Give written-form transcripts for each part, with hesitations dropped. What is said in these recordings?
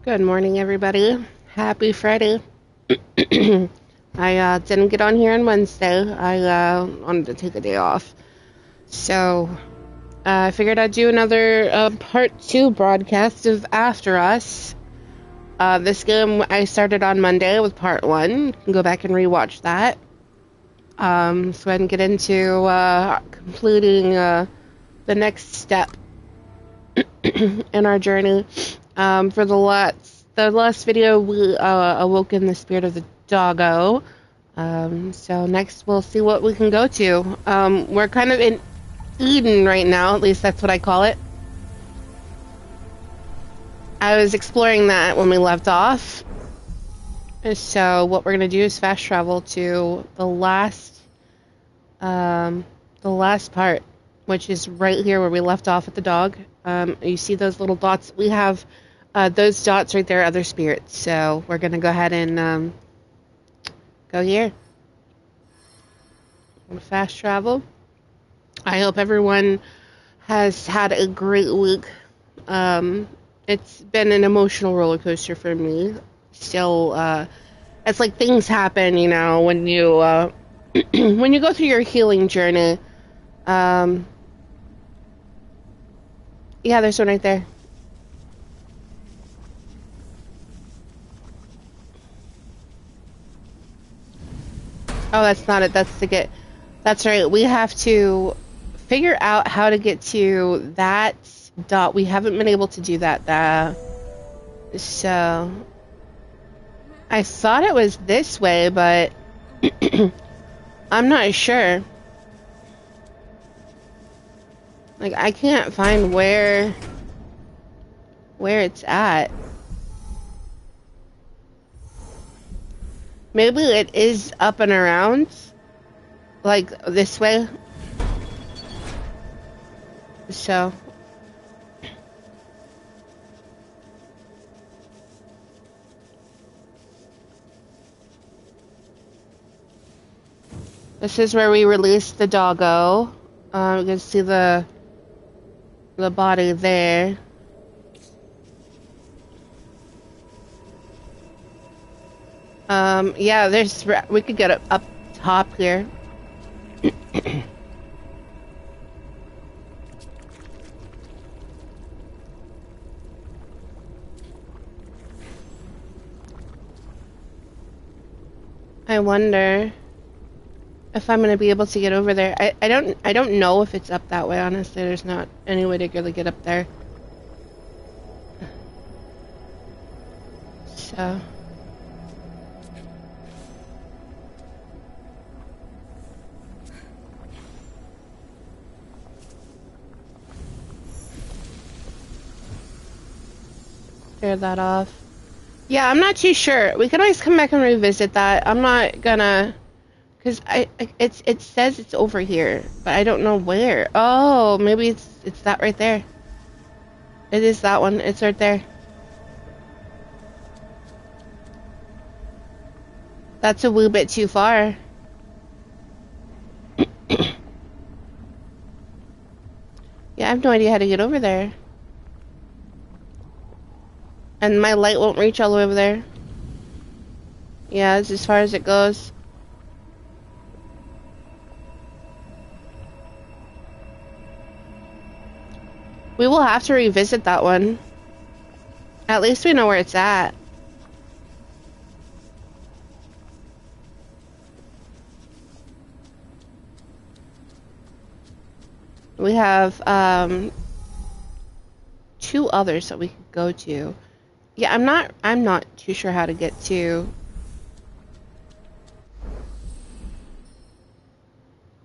Good morning, everybody. Happy Friday. I didn't get on here on Wednesday. I wanted to take a day off. So I figured I'd do another part 2 broadcast of After Us. This game I started on Monday with part 1. You can go back and rewatch that. So I can get into completing the next step in our journey. For the last video, we awoken the spirit of the doggo. So next we'll see what we can go to. We're kind of in Eden right now, at least that's what I call it. I was exploring that when we left off. So what we're gonna do is fast travel to the last part, which is right here where we left off with the dog. You see those little dots? We have those dots right there are other spirits. So we're gonna go ahead and go here. Fast travel. I hope everyone has had a great week. It's been an emotional roller coaster for me. Still, it's like things happen, you know, when you when you go through your healing journey. Yeah, there's one right there. Oh, that's not it. That's to get. That's right. We have to figure out how to get to that dot. We haven't been able to do that. So I thought it was this way, but I'm not sure. Like I can't find where it's at. Maybe it is up and around, like this way. So this is where we released the doggo. You can see the body there. Yeah, we could get up top here. I wonder if I'm gonna be able to get over there. I don't know if it's up that way, honestly. There's not any way to really get up there. So clear that off. Yeah, I'm not too sure. We can always come back and revisit that. I'm not gonna, cause it says it's over here, but I don't know where. Oh, maybe it's that right there. It is that one. It's right there. That's a wee bit too far. Yeah, I have no idea how to get over there. And my light won't reach all the way over there. Yeah, it's as far as it goes. We will have to revisit that one. At least we know where it's at. We have two others that we could go to. Yeah, I'm not too sure how to get to.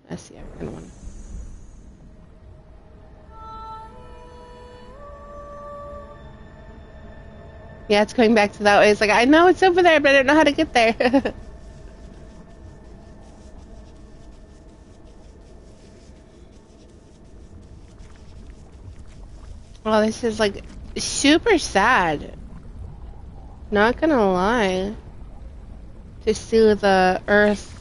Let's see, I kind of want. Yeah, it's going back to that way. It's like I know it's over there, but I don't know how to get there. Well, this is like super sad. Not gonna lie. To see the earth.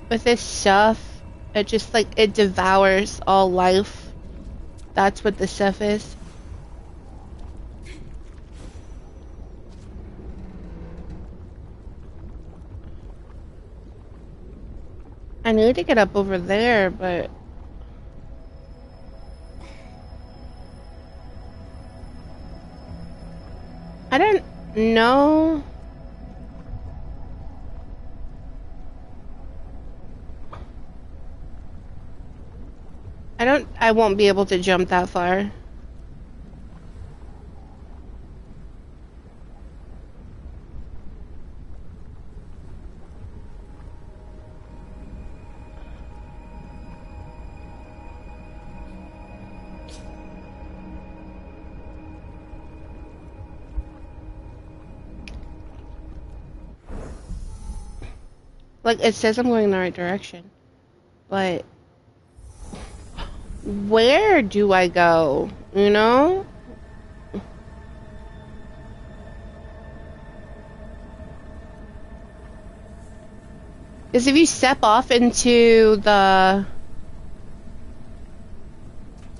With this stuff. It just, like, it devours all life. That's what this stuff is. I need to get up over there, but... I don't know... I won't be able to jump that far. Like, it says I'm going in the right direction. But... where do I go? You know? Because if you step off into the...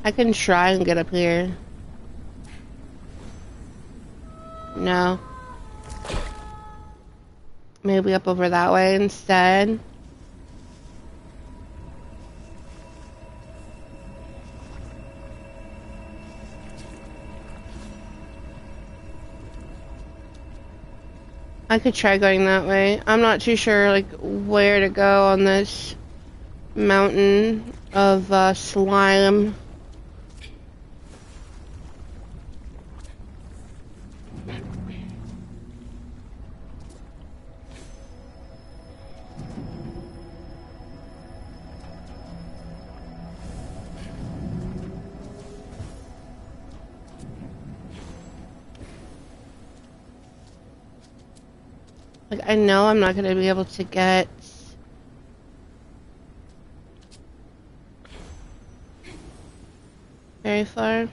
I can try and get up here. No. Maybe up over that way instead. I could try going that way. I'm not too sure, like, where to go on this mountain of slime. Like, I know I'm not going to be able to get... very far.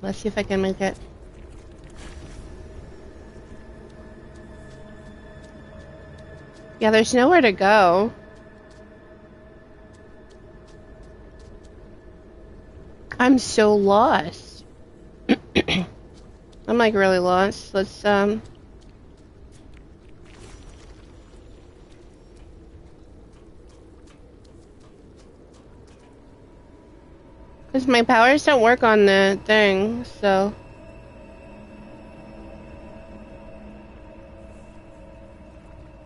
Let's see if I can make it. Yeah, there's nowhere to go. I'm so lost. I'm like really lost. Let's because my powers don't work on the thing, so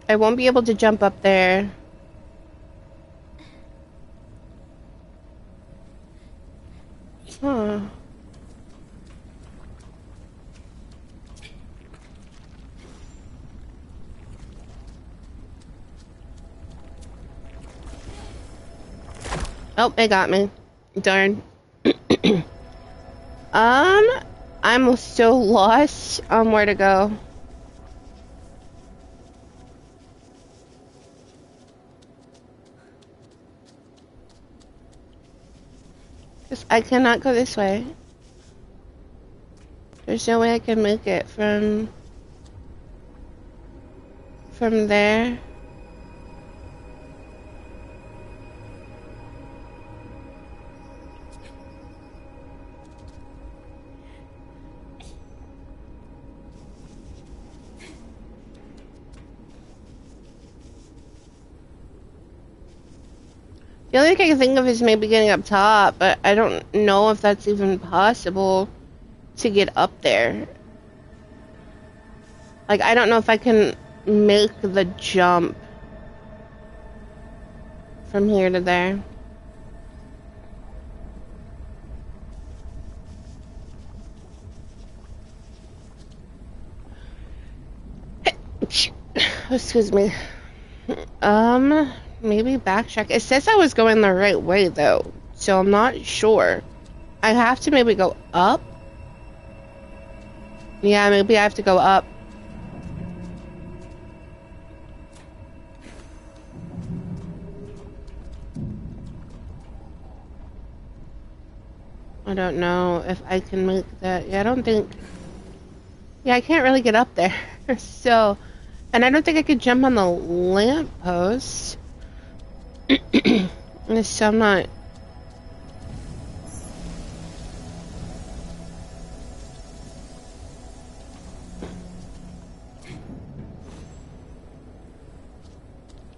I won't be able to jump up there. Huh. Oh, it got me. Darn. I'm so lost on where to go. I cannot go this way. There's no way I can make it from there. The only thing I can think of is maybe getting up top, but I don't know if that's even possible to get up there. Like, I don't know if I can make the jump from here to there. Excuse me. Maybe backtrack. It says I was going the right way, though, so I'm not sure. I have to maybe go up. Yeah, maybe I have to go up. I don't know if I can make that. Yeah, I don't think... Yeah, I can't really get up there. So... And I don't think I could jump on the lamppost. So I'm not...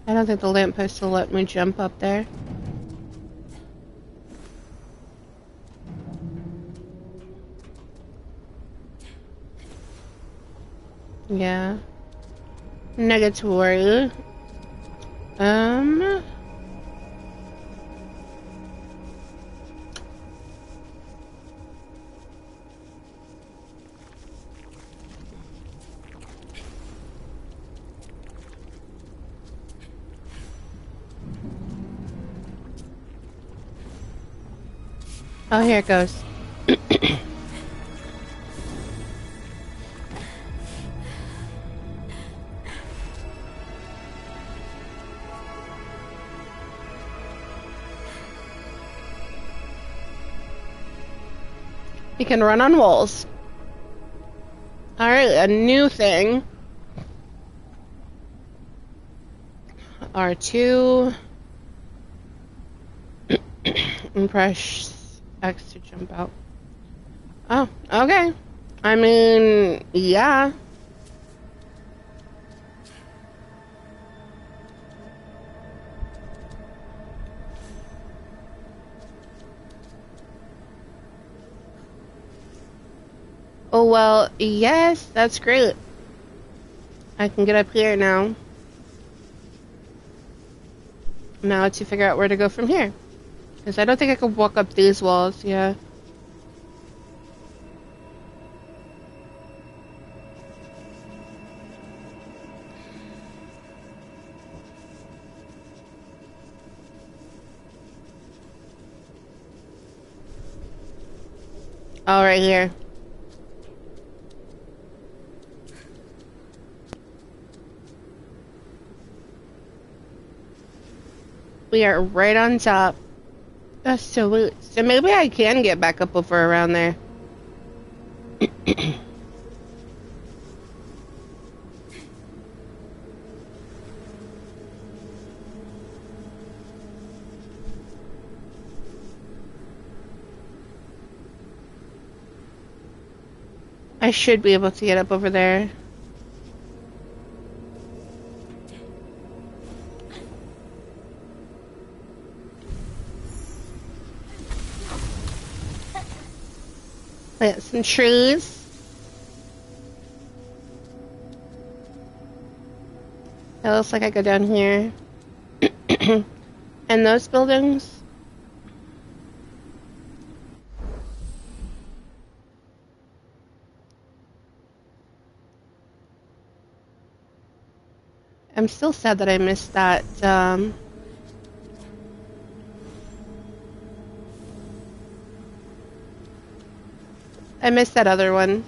I don't think the lamppost will let me jump up there. Yeah. Negatory. Oh, here it goes. You can run on walls. Alright, a new thing. R2. And press X to jump out. Oh, okay. I mean, yeah. Oh, well, yes, that's great. I can get up here now. Now to figure out where to go from here. Because I don't think I could walk up these walls, yeah. Oh, right here. We are right on top. That's so weird. So maybe I can get back up over around there. I should be able to get up over there. Plant some trees. It looks like I go down here. And those buildings. I'm still sad that I missed that, I missed that other one.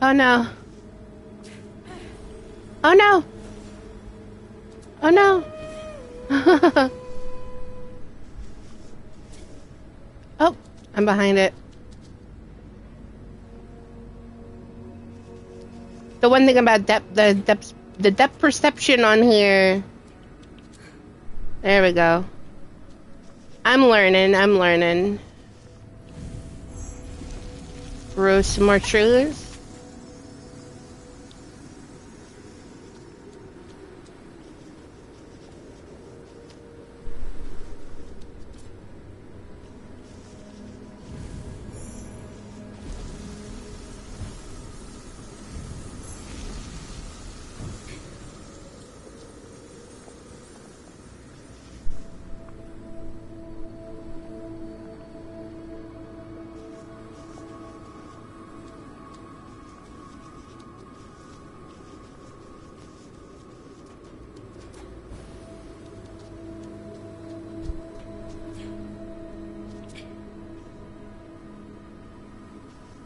Oh no. Oh no. Oh no. Oh, I'm behind it. The one thing about the depth perception on here. There we go. I'm learning. Throw some more trees.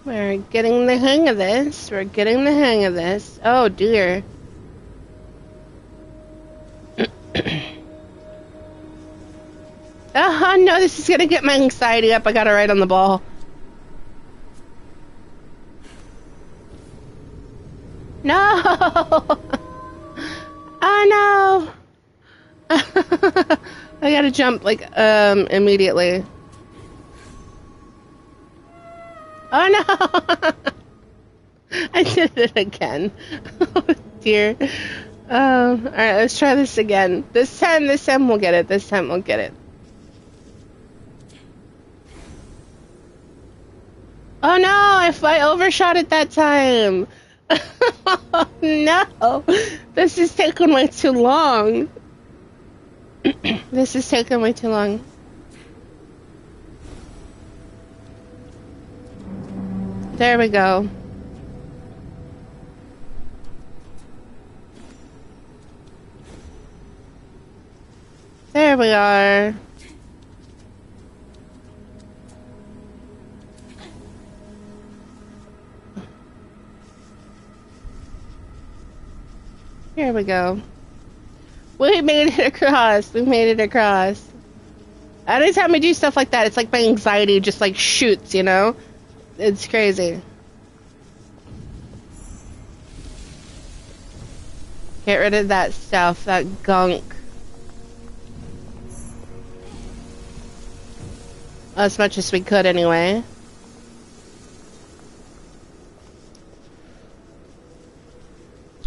We're getting the hang of this. We're getting the hang of this. Oh dear. Oh no, this is gonna get my anxiety up. I got it right on the ball. No! Oh no! I gotta jump like immediately. Oh no! I did it again. Oh dear. Alright, let's try this again. This time we'll get it. This time we'll get it. Oh no! I overshot it that time! Oh no! This is taking way too long. This is taking way too long. There we go. There we are. Here we go. We made it across. We made it across. Anytime I do stuff like that, it's like my anxiety just like shoots, you know? It's crazy. Get rid of that stuff, that gunk. As much as we could anyway.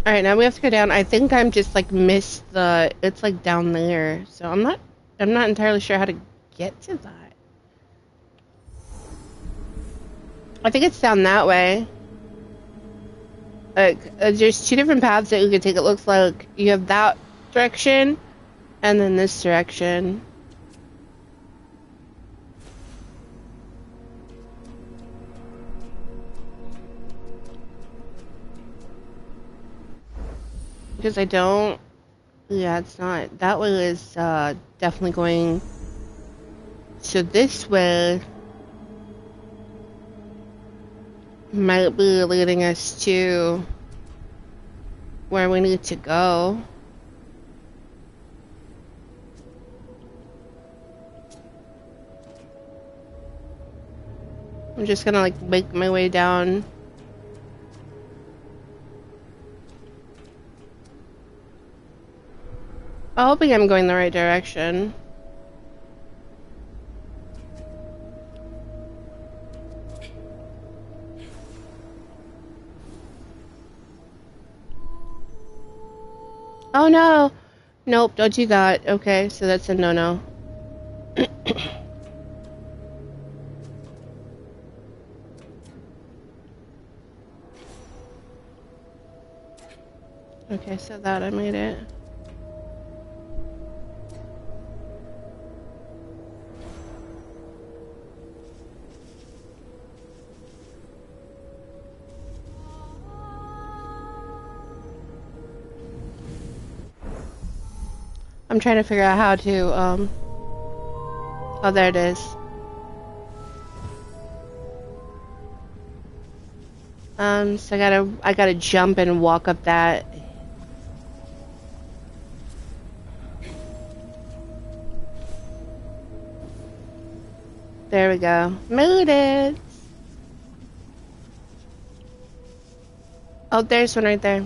Alright, now we have to go down. I think I'm just like missed the, it's like down there. So I'm not entirely sure how to get to that. I think it's down that way. Like, there's two different paths that you can take. It looks like you have that direction and then this direction. Because I don't... Yeah, it's not... That way is definitely going... So this way... might be leading us to... where we need to go. I'm just gonna like make my way down. I'm hoping I'm going the right direction. Oh no! Nope, don't do that. Okay, so that's a no-no. Okay, so that I made it. I'm trying to figure out how to, oh, there it is. So I gotta jump and walk up that. There we go. Made it! Oh, there's one right there.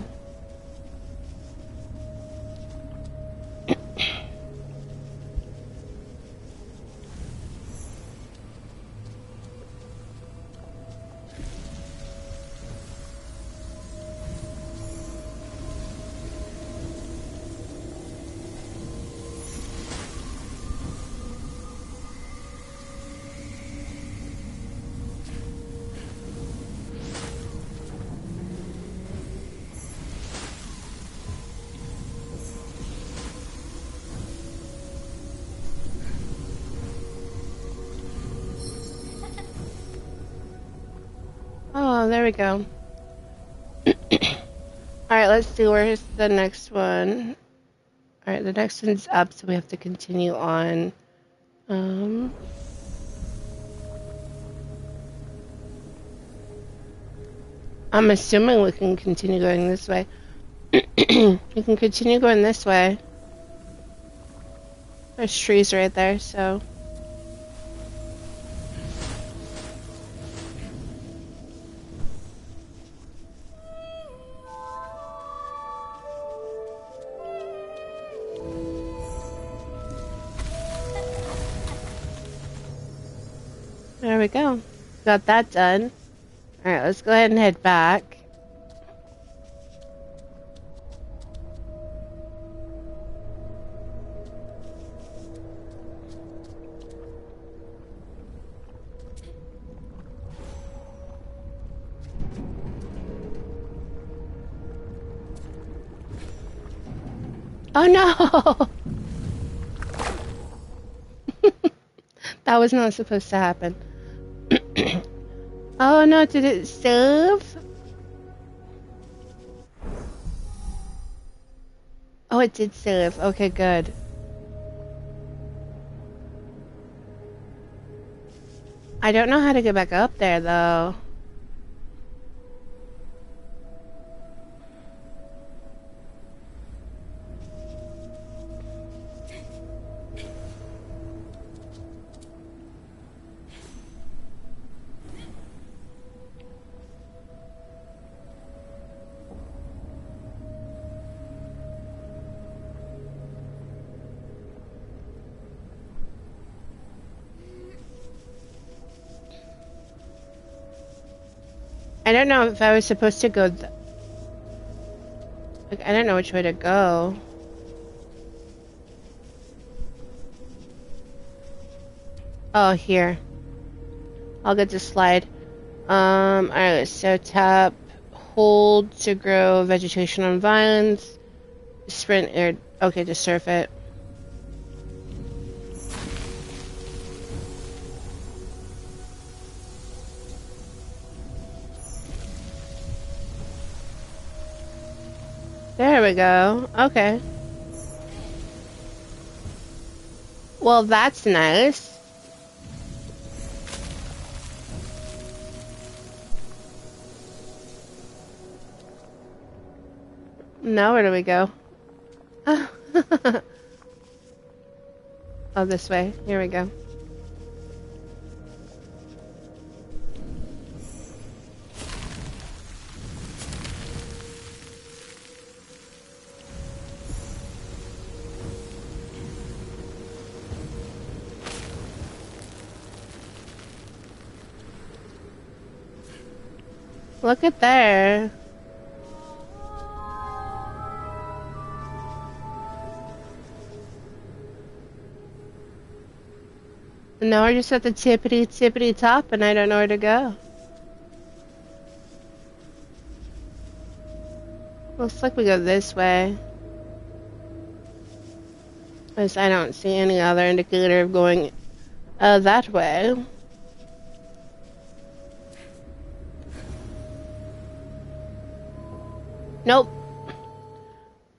Oh, there we go. Alright, let's see, where's the next one? Alright, the next one's up, so we have to continue on. I'm assuming we can continue going this way. We can continue going this way. There's trees right there, so... There we go. Got that done. Alright, let's go ahead and head back. Oh no! That was not supposed to happen. Oh no, did it save? Oh, it did save. Okay, good. I don't know how to get back up there, though. I don't know if I was supposed to go... Like, I don't know which way to go. Oh, here. I'll get to slide. Alright, so tap, hold to grow vegetation on vines. Sprint air... Okay, to surf it. There we go. Okay. Well, that's nice. Now where do we go? Oh, this way. Here we go. Look at there. And now we're just at the tippity top and I don't know where to go. Looks like we go this way. As I don't see any other indicator of going that way. Nope.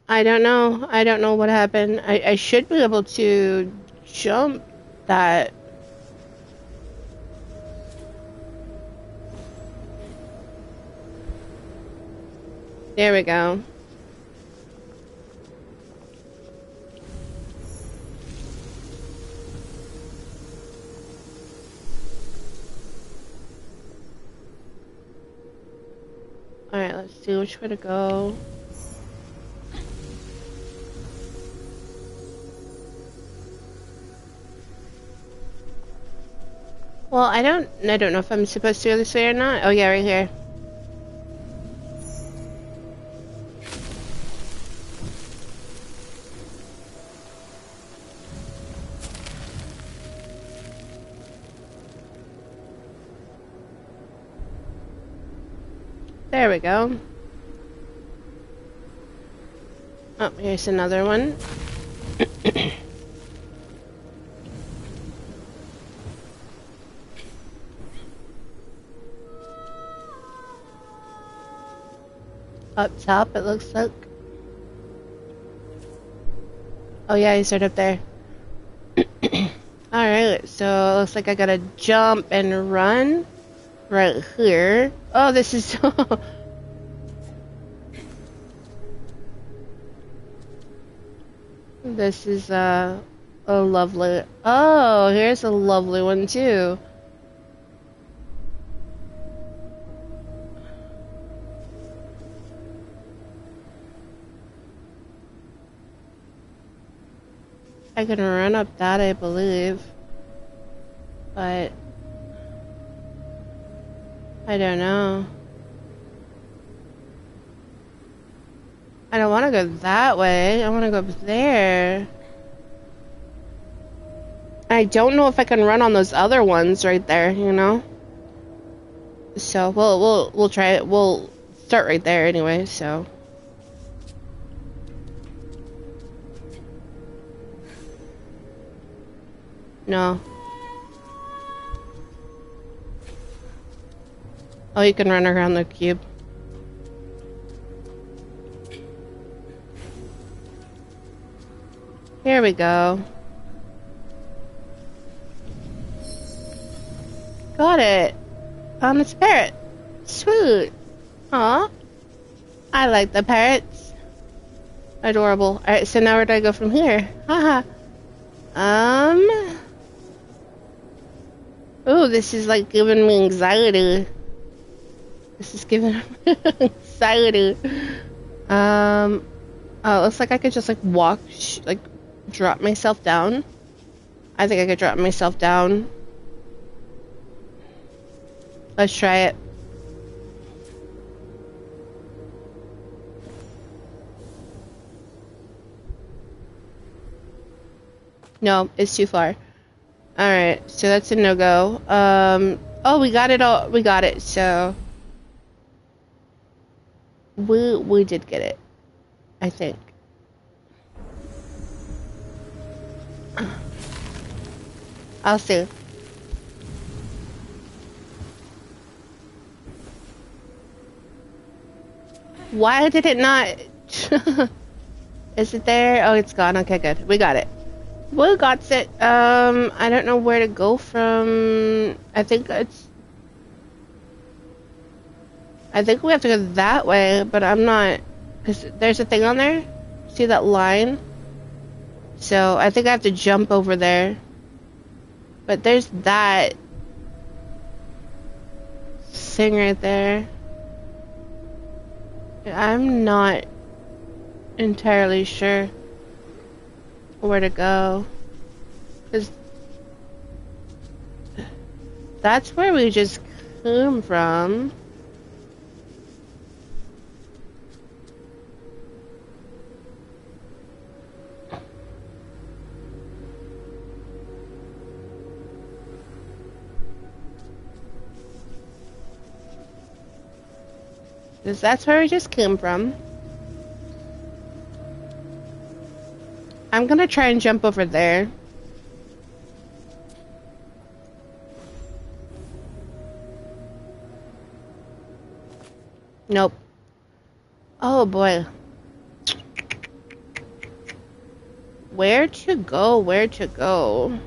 I don't know. I don't know what happened. I should be able to jump that. There we go. Alright, let's see which way to go. Well, I don't know if I'm supposed to go this way or not. Oh yeah, right here. There we go. Oh, here's another one. Up top, it looks like. Oh yeah, he's right up there. Alright, so it looks like I gotta jump and run right here. Oh, this is so... This is a lovely... Oh, here's a lovely one too. I can run up that, I believe. But... I don't know. I don't want to go that way. I want to go up there. I don't know if I can run on those other ones right there, you know? So, we'll try it. We'll start right there anyway, so... No. Oh, you can run around the cube. Here we go. Got it. It's a parrot. Sweet. Aw. I like the parrots. Adorable. Alright, so now where do I go from here? Haha. Ooh, this is like giving me anxiety. This is giving me anxiety. Oh, it looks like I could just like walk, like drop myself down. I think I could drop myself down. Let's try it. No, it's too far. Alright, so that's a no-go. Oh, we got it all. We got it, so... We did get it. I think. I'll see. Why did it not? Is it there? Oh, it's gone. Okay, good. We got it. We got it. I don't know where to go from. I think we have to go that way, but I'm not, because there's a thing on there. See that line? So I think I have to jump over there. But there's that thing right there. I'm not entirely sure where to go, because that's where we just came from. Because that's where we just came from. I'm gonna try and jump over there. Nope. Oh boy. Where to go? Where to go?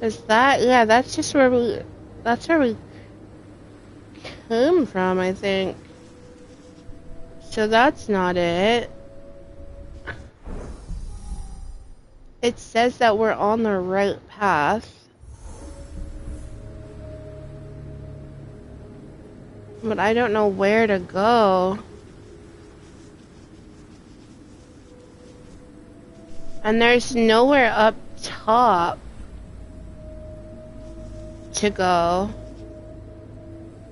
Is that, yeah, that's just where we came from, I think. So that's not it. It says that we're on the right path. But I don't know where to go. And there's nowhere up top to go.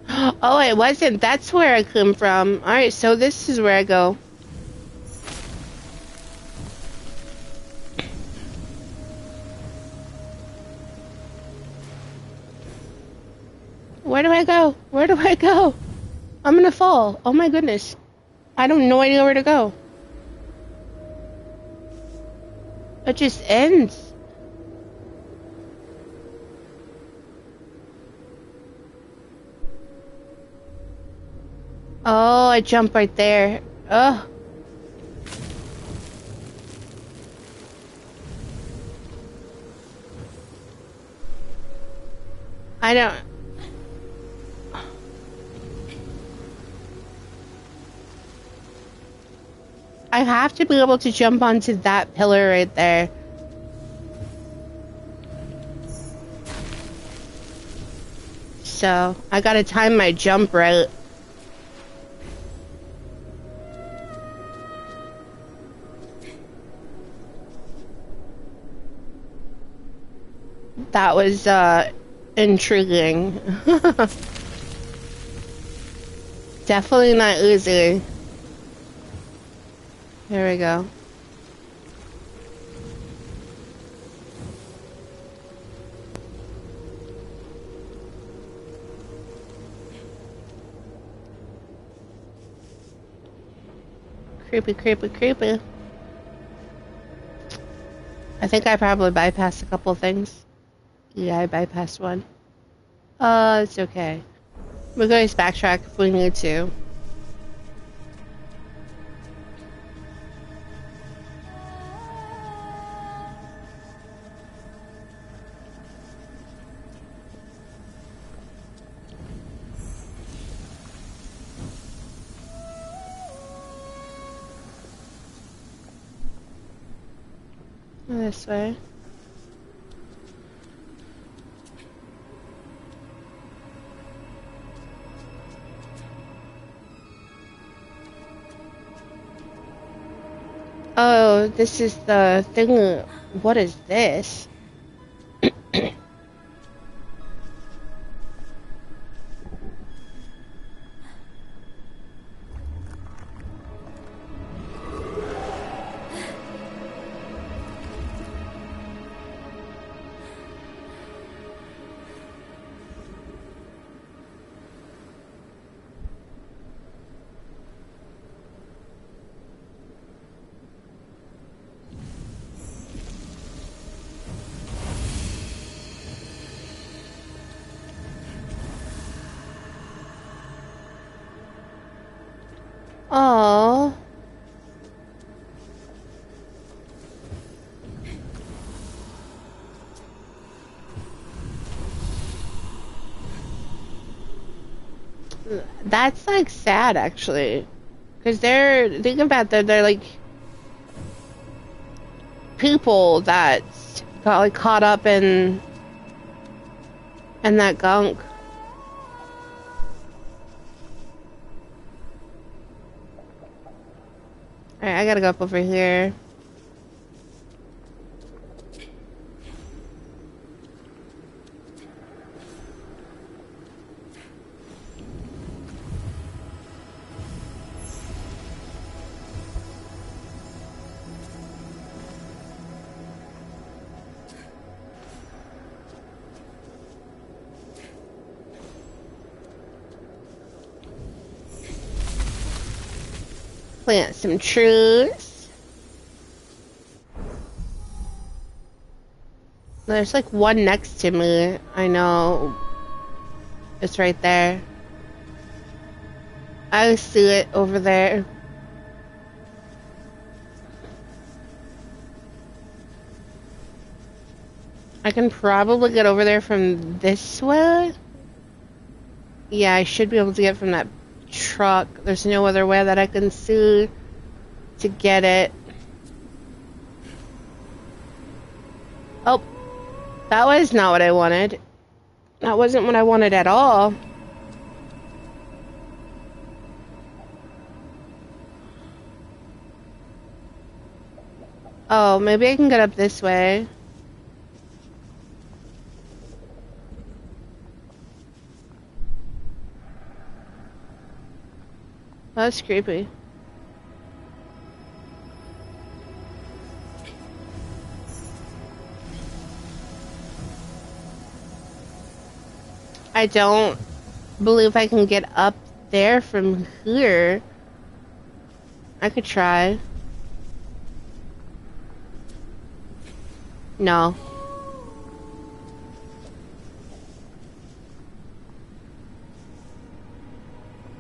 Oh, it wasn't. That's where I came from. Alright, so this is where I go. Where do I go? Where do I go? I'm gonna fall. Oh my goodness. I don't know idea where to go. It just ends. Oh, I jumped right there. Oh. I don't... I have to be able to jump onto that pillar right there. So, I gotta time my jump right. That was, intriguing. Definitely not easy. Here we go. Creepy, creepy, creepy. I think I probably bypassed a couple things. Yeah, I bypassed one. It's okay. We can always backtrack if we need to. This way. Oh, this is the thing. What is this? Oh. That's like sad actually. Cause think about that, they're like people that got like caught up in that gunk. Alright, I gotta go up over here. Plant some trees. There's like one next to me. I know. It's right there. I see it over there. I can probably get over there from this way. Yeah, I should be able to get from that truck. There's no other way that I can see to get it. Oh, that was not what I wanted. That wasn't what I wanted at all. Oh, maybe I can get up this way. That's creepy. I don't believe I can get up there from here. I could try. No.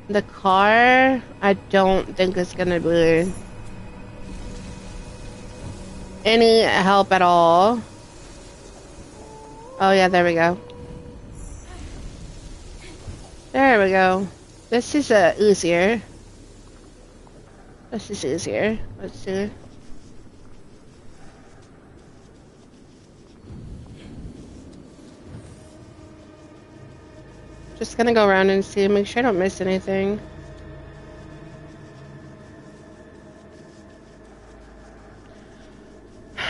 The car, I don't think it's gonna be any help at all. Oh yeah, there we go. There we go. This is easier. This is easier. Let's see. Just gonna go around and see, make sure I don't miss anything.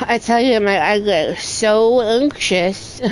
I tell you, I get so anxious.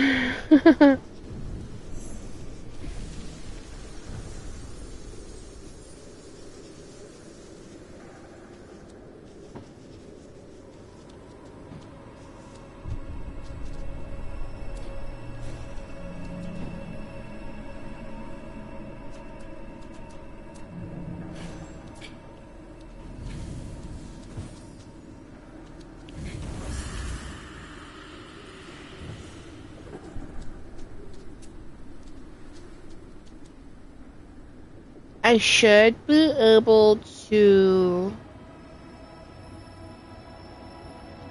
I should be able to...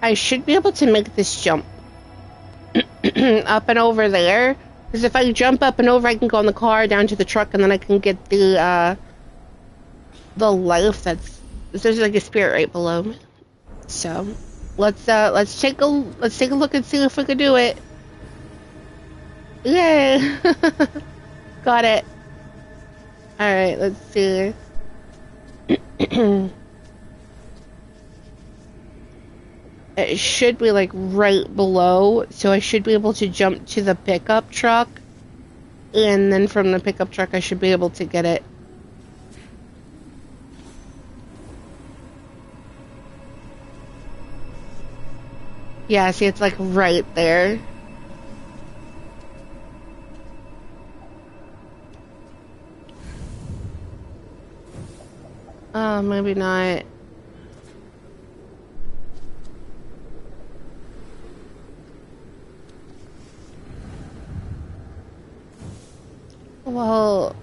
I should be able to make this jump. Up and over there. Because if I jump up and over, I can go in the car, down to the truck, and then I can get the life that's... There's like a spirit right below me. So, let's take a look and see if we can do it. Yay! Got it. Alright, let's see. It should be like right below, so I should be able to jump to the pickup truck, and then from the pickup truck I should be able to get it. Yeah, see, it's like right there. Oh, maybe not. Well...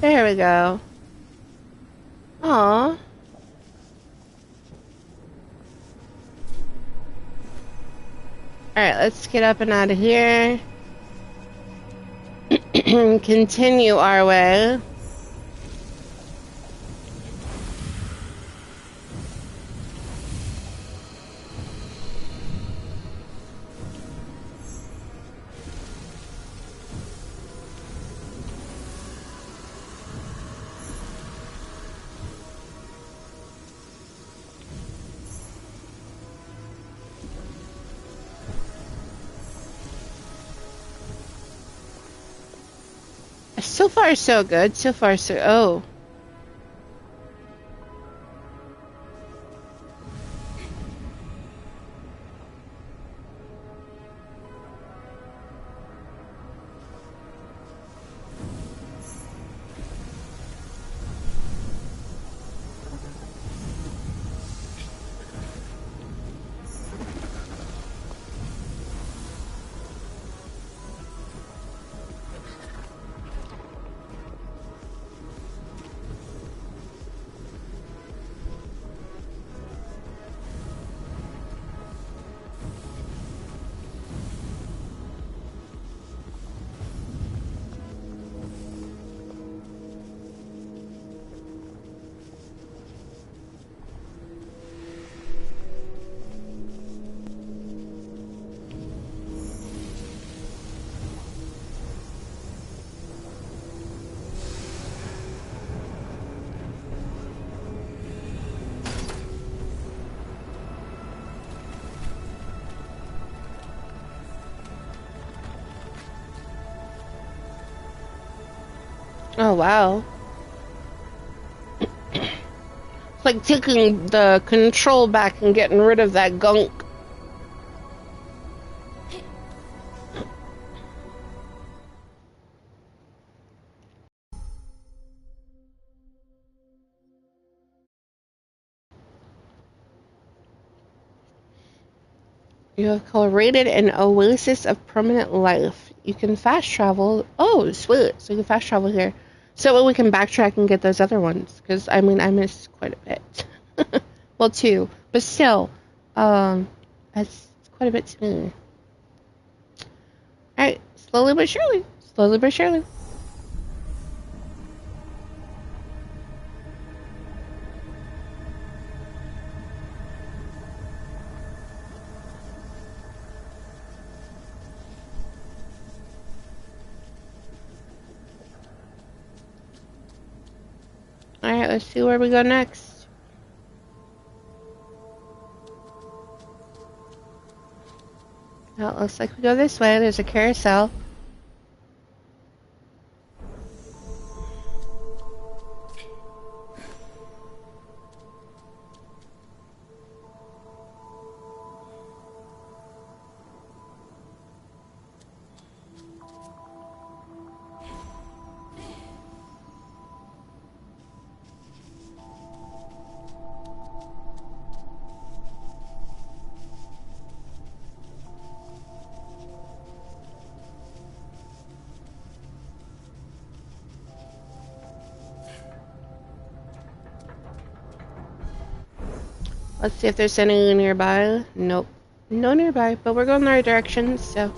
There we go. Aww. Alright, let's get up and out of here. Continue our way. So far, so good. So far, so... Oh. Oh, wow. like taking the control back and getting rid of that gunk. You have created an oasis of permanent life. You can fast travel. Oh, sweet. So you can fast travel here. So we can backtrack and get those other ones. Because, I mean, I missed quite a bit. Well, two. But still, that's quite a bit to me. Alright, slowly but surely. Slowly but surely. Alright, let's see where we go next. Well, it looks like we go this way. There's a carousel. Let's see if there's any nearby. Nope. No nearby, but we're going the right direction, so.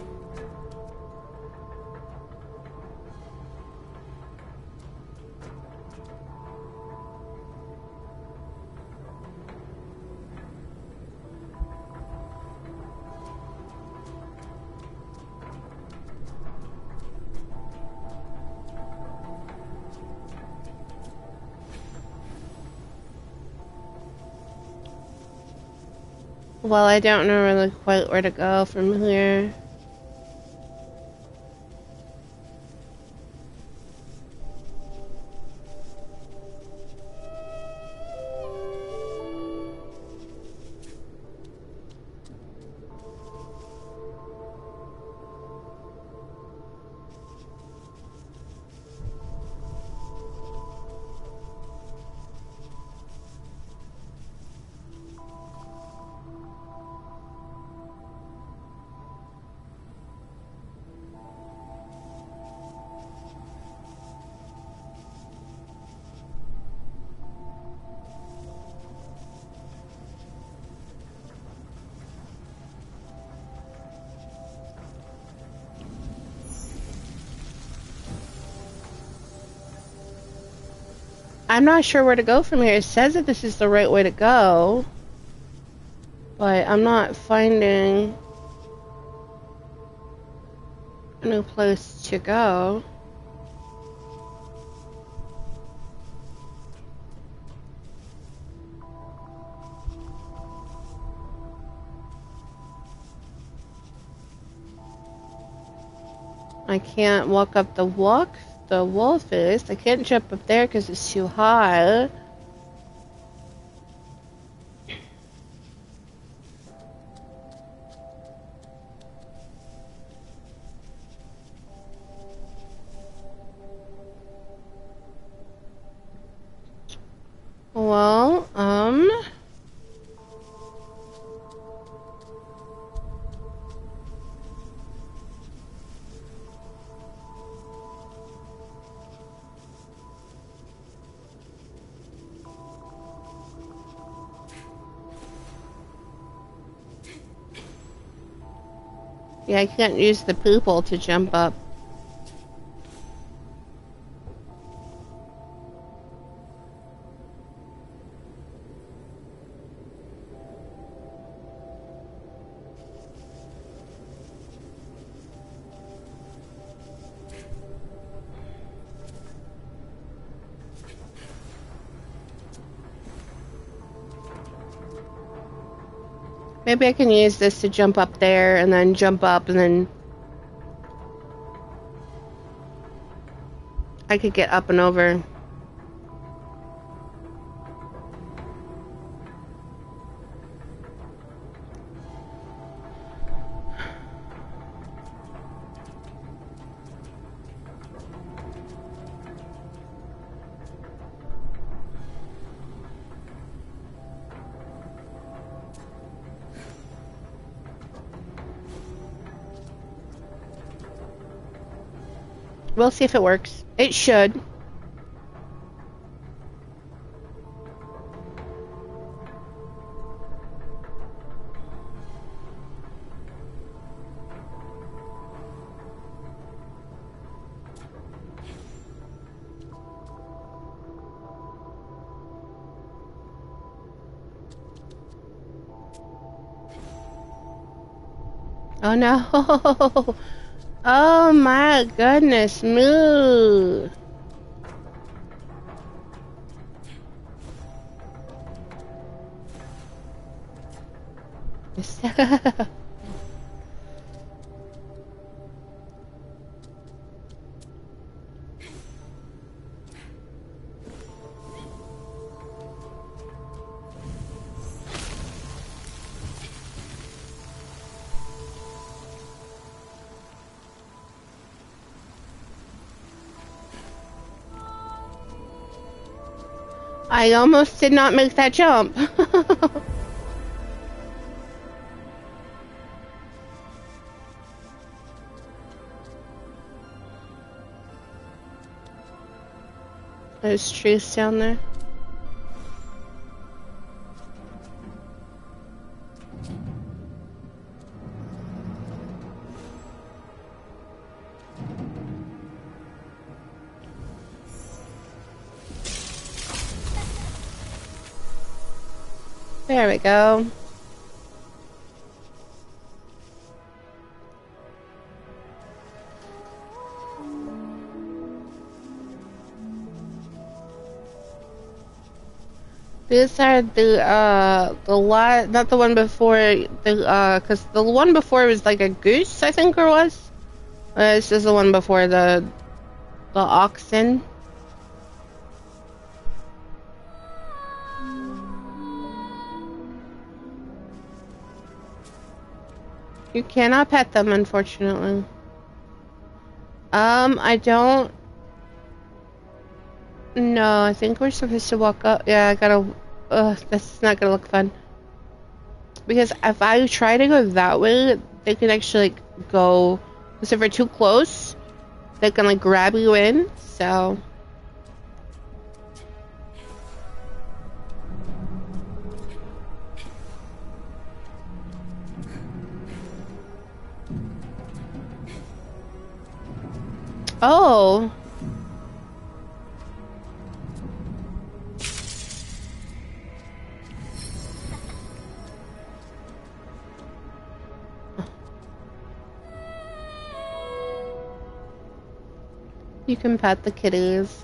Well, I don't know really quite where to go from here. I'm not sure where to go from here. It says that this is the right way to go, but I'm not finding a new place to go. I can't walk up the wolf is. I can't jump up there because it's too high. Well, yeah, I can't use the poople to jump up. Maybe I can use this to jump up there and then jump up and then I could get up and over. We'll see if it works. It should. Oh no! Oh my goodness, move! I almost did not make that jump. There's trees down there. There we go. These are the lot, not the one before, cause the one before was like a goose, I think it was. This is the one before the oxen. You cannot pet them, unfortunately. I don't. No, I think we're supposed to walk up. Yeah, I gotta. That's not gonna look fun. Because if I try to go that way, they can actually like, go. Because if we're too close, they can like grab you in. So. Oh. You can pet the kitties.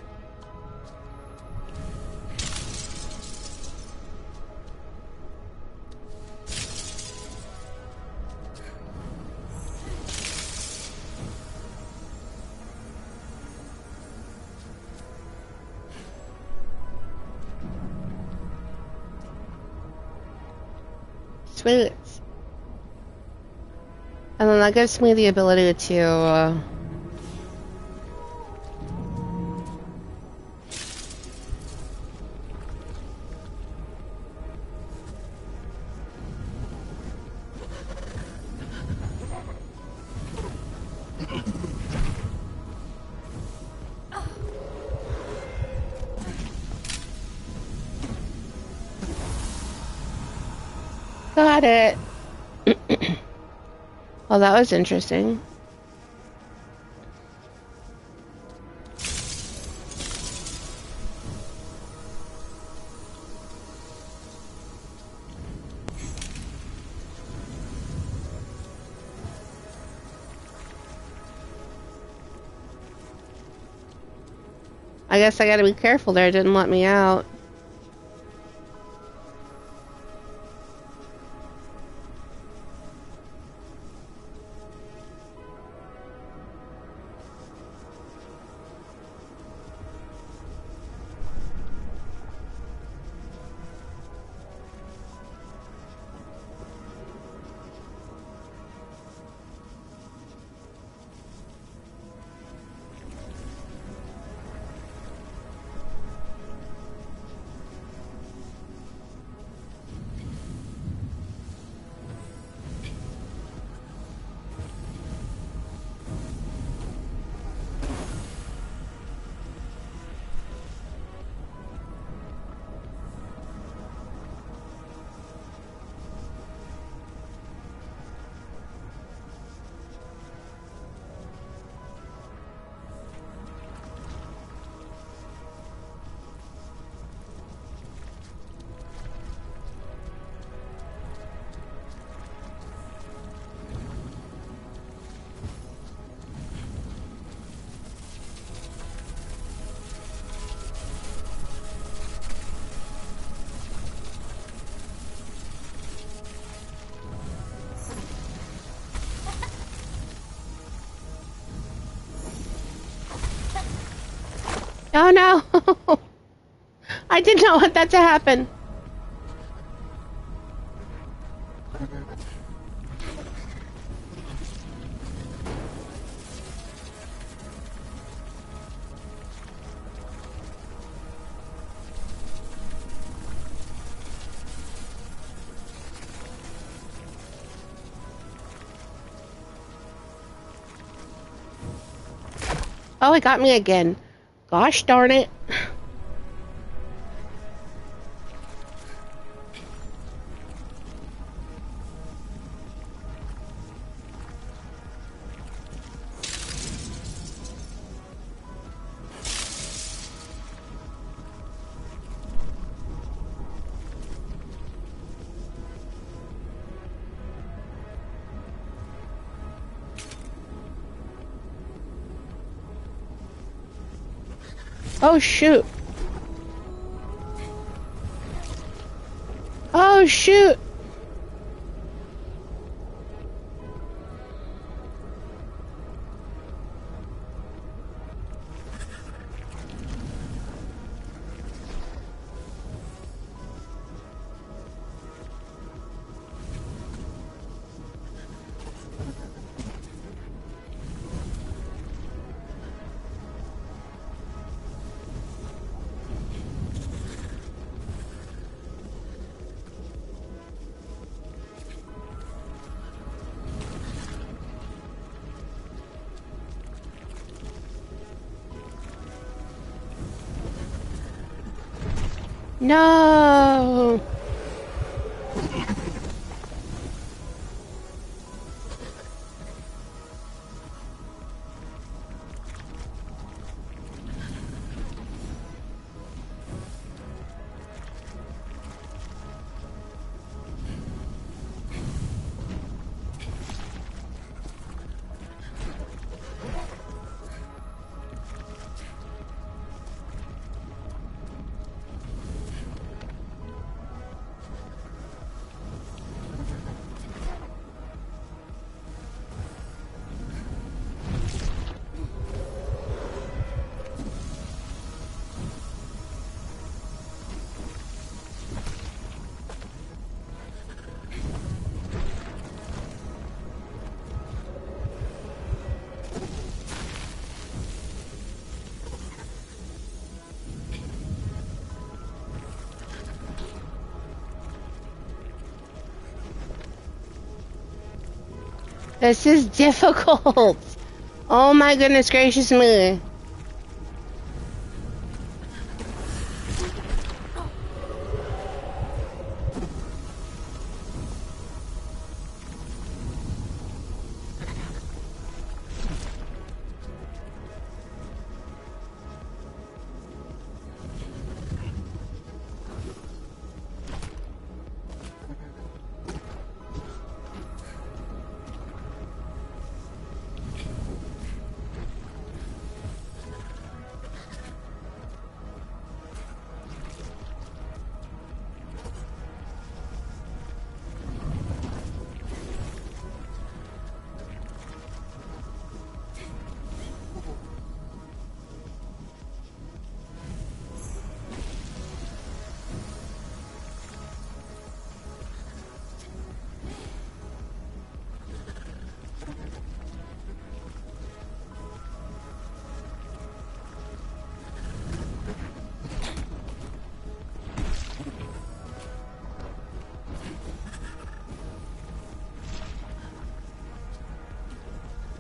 Sweet. And then that gives me the ability to, Got it. Well, that was interesting. I guess I gotta be careful there. It didn't let me out. Oh no! I did not want that to happen. Oh, it got me again. Gosh darn it. Oh shoot. Oh shoot. No. This is difficult. Oh my goodness gracious me.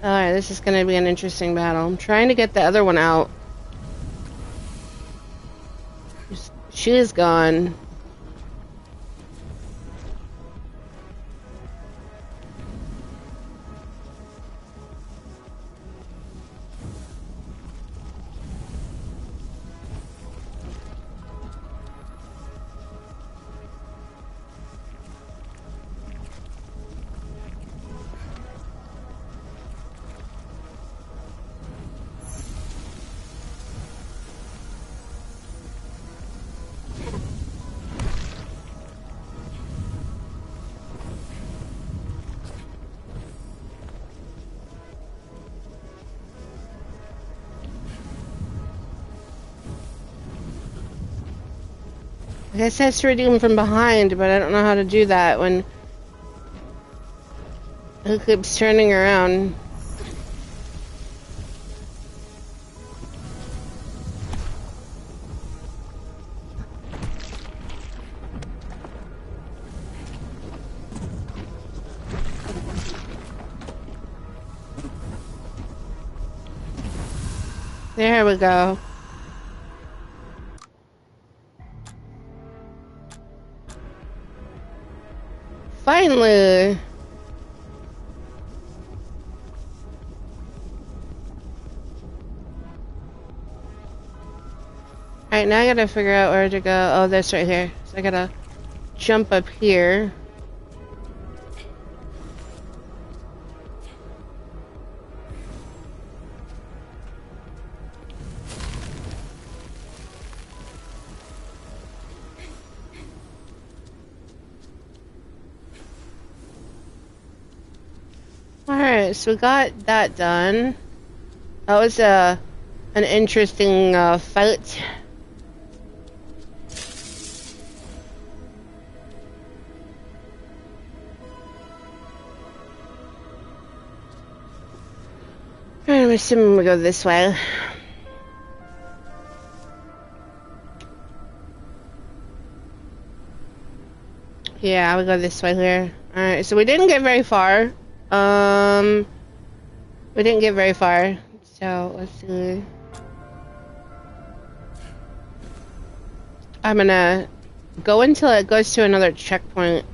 Alright, this is going to be an interesting battle. I'm trying to get the other one out. She is gone. I guess it has to redeem from behind, but I don't know how to do that when it keeps turning around. There we go. Finally! Alright, now I gotta figure out where to go. Oh, that's right here. So I gotta jump up here. Alright, so we got that done. That was an interesting fight. I'm assuming we go this way. Yeah, we go this way here. Alright, so we didn't get very far. We didn't get very far. So, let's see. I'm gonna go until it goes to another checkpoint.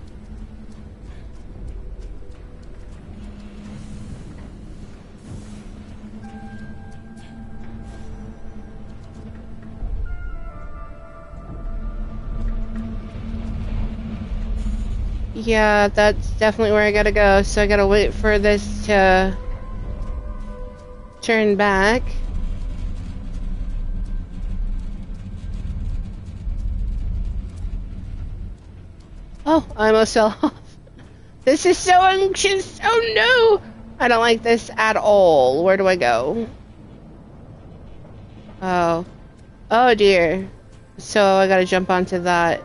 Yeah, that's definitely where I gotta go. So I gotta wait for this to turn back. Oh, I almost fell off. This is so anxious. Oh no! I don't like this at all. Where do I go? Oh. Oh dear. So I gotta jump onto that.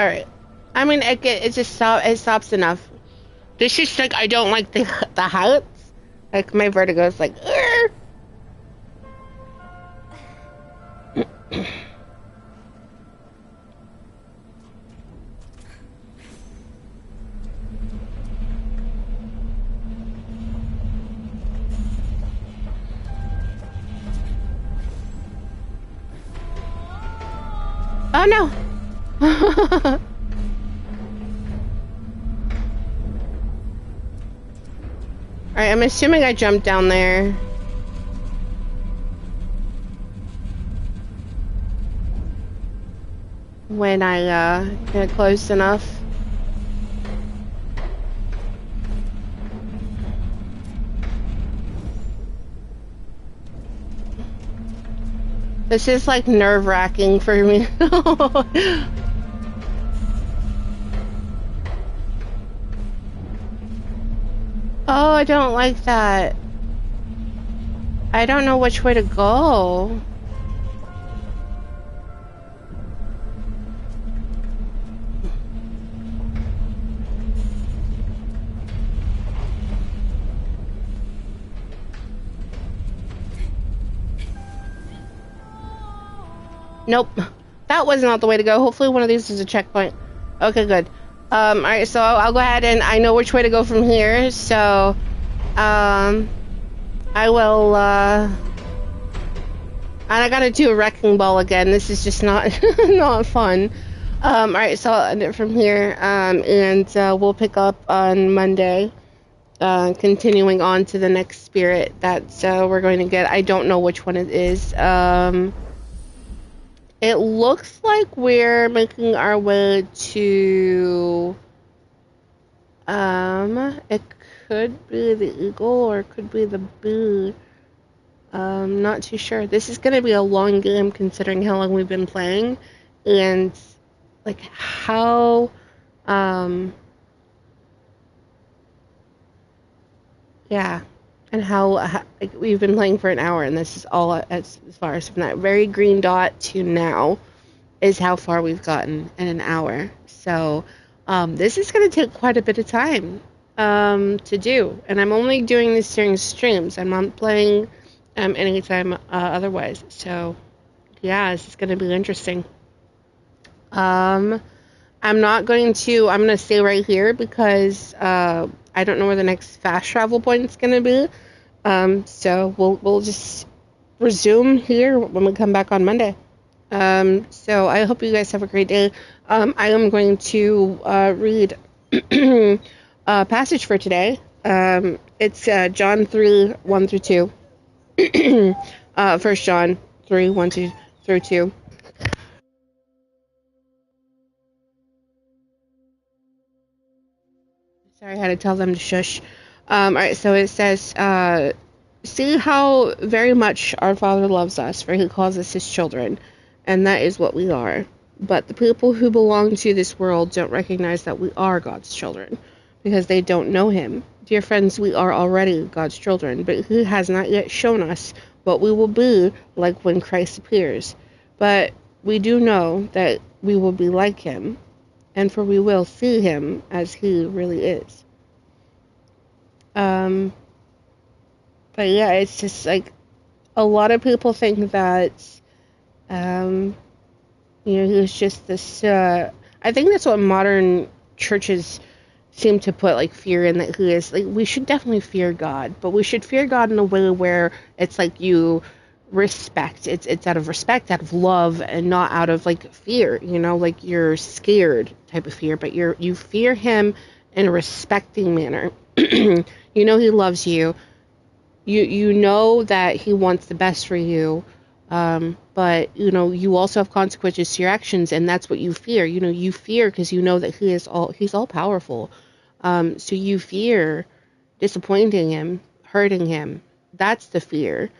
Alright. I mean, it just it stops enough. This is like, I don't like the heights. Like, my vertigo is like, Urgh! Oh no! Alright, I'm assuming I jumped down there. When I get close enough. This is like nerve-wracking for me. Oh, I don't like that. I don't know which way to go. Nope. That was not the way to go. Hopefully one of these is a checkpoint. Okay, good. Alright, so I'll go ahead and I know which way to go from here, so, I will, and I gotta do a wrecking ball again. This is just not, not fun. Alright, so I'll end it from here, and, we'll pick up on Monday, continuing on to the next spirit that, we're going to get. I don't know which one it is. It looks like we're making our way to, it could be the eagle or it could be the bee. Not too sure. This is gonna be a long game considering how long we've been playing and, like, how, yeah. And how like, we've been playing for an hour, and this is all as far as from that very green dot to now. is how far we've gotten in an hour. So this is going to take quite a bit of time to do. And I'm only doing this during streams. I'm not playing anytime otherwise. So yeah, this is going to be interesting. I'm not going to, I'm going to stay right here because I don't know where the next fast travel point is going to be. So we'll just resume here when we come back on Monday. So I hope you guys have a great day. I am going to read a passage for today. It's John 3, 1 through 2. 1 John 3, 1 through 2. Sorry, I had to tell them to shush. All right, so it says, see how very much our Father loves us, for he calls us his children, and that is what we are. But the people who belong to this world don't recognize that we are God's children, because they don't know him. Dear friends, we are already God's children, but he has not yet shown us what we will be like when Christ appears. But we do know that we will be like him, and for we will see him as he really is. But yeah, it's just like a lot of people think that, he's just this. I think that's what modern churches seem to put like fear in, that he is like, we should definitely fear God, but we should fear God in a way where it's like you respect. It's out of respect, out of love, and not out of like fear. Like you're scared type of fear, but you fear him in a respecting manner. He loves you. You know that he wants the best for you, but you also have consequences to your actions, and that's what you fear. You fear because you know that he's all powerful. So you fear disappointing him, hurting him. That's the fear.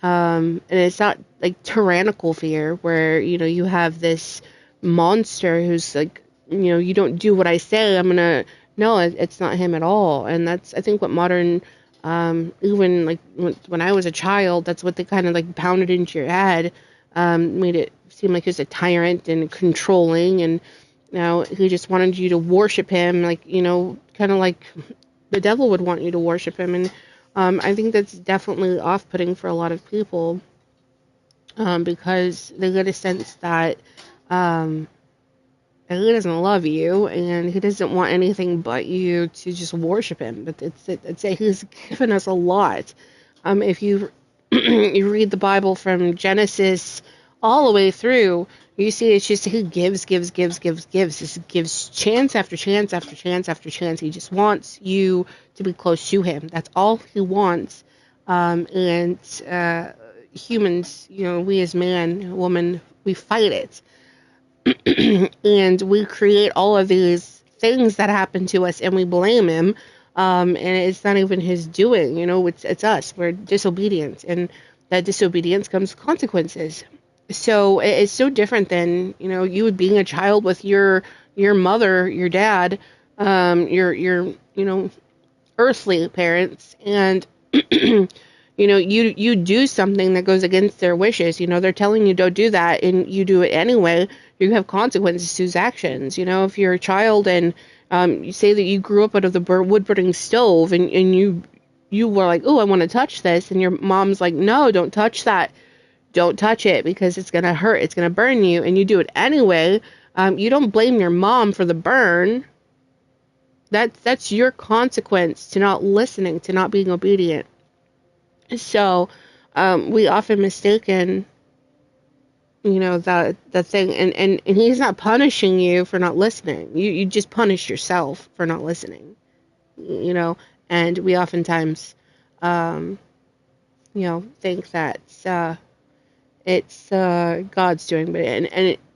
And it's not like tyrannical fear where you have this monster who's like, you don't do what I say, I'm gonna. No, it's not him at all. And that's, I think, what modern, even like when I was a child, that's what they kind of like pounded into your head, made it seem like he was a tyrant and controlling, and he just wanted you to worship him, like, kind of like the devil would want you to worship him. And I think that's definitely off-putting for a lot of people, because they get a sense that he doesn't love you, and he doesn't want anything but you to just worship him. But he's given us a lot. If you you read the Bible from Genesis all the way through, you see it's just he gives. He gives chance after chance after chance after chance. He just wants you to be close to him. That's all he wants. And humans, we as man, woman, we fight it. And we create all of these things that happen to us, and we blame him, and it's not even his doing. It's us. We're disobedient, and that disobedience comes consequences. So it's so different than you being a child with your mother, your dad, your earthly parents, and you do something that goes against their wishes. They're telling you don't do that, and you do it anyway. You have consequences to his actions. If you're a child and you say that you grew up out of the wood burning stove, and you were like, oh, I want to touch this, and your mom's like, no, don't touch that. Don't touch it because it's going to hurt. It's going to burn you, and you do it anyway. You don't blame your mom for the burn. That's your consequence to not listening, to not being obedient. So we often mistaken, the thing, and he's not punishing you for not listening. You just punish yourself for not listening, and we oftentimes, think that it's God's doing, but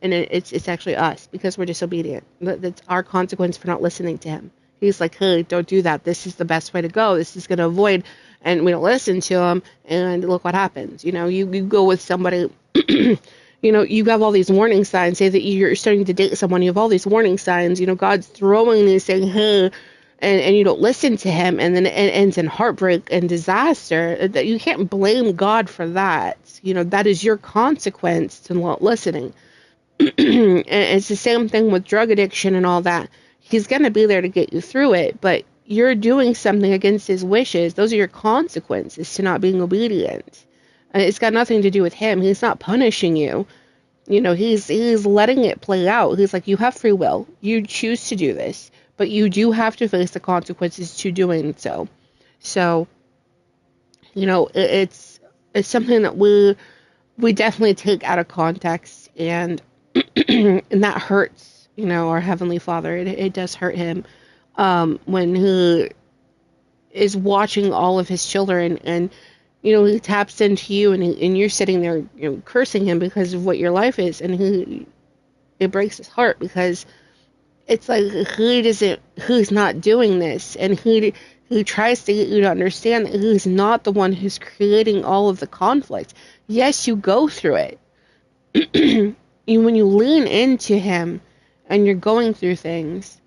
it's actually us because we're disobedient. That's our consequence for not listening to him. He's like, hey, don't do that. This is the best way to go. This is going to avoid, and we don't listen to him, and look what happens. You go with somebody, you have all these warning signs. Say that you're starting to date someone, you have all these warning signs. God's throwing these, saying, hey, and you don't listen to him, and then it ends in heartbreak and disaster. That you can't blame God for that. That is your consequence to not listening. And it's the same thing with drug addiction and all that. He's going to be there to get you through it, but you're doing something against his wishes. Those are your consequences to not being obedient. And it's got nothing to do with him. He's not punishing you. You know, he's letting it play out. He's like, you have free will. You choose to do this, but you do have to face the consequences to doing so. So, you know, it's something that we definitely take out of context, and and that hurts, you know, our Heavenly Father. It does hurt him when he is watching all of his children, and you know, he taps into you, and you're sitting there, you know, cursing him because of what your life is, and it breaks his heart, because it's like who's not doing this, and he tries to get you to understand that he's not the one who's creating all of the conflict. Yes, you go through it. When you lean into him and you're going through things,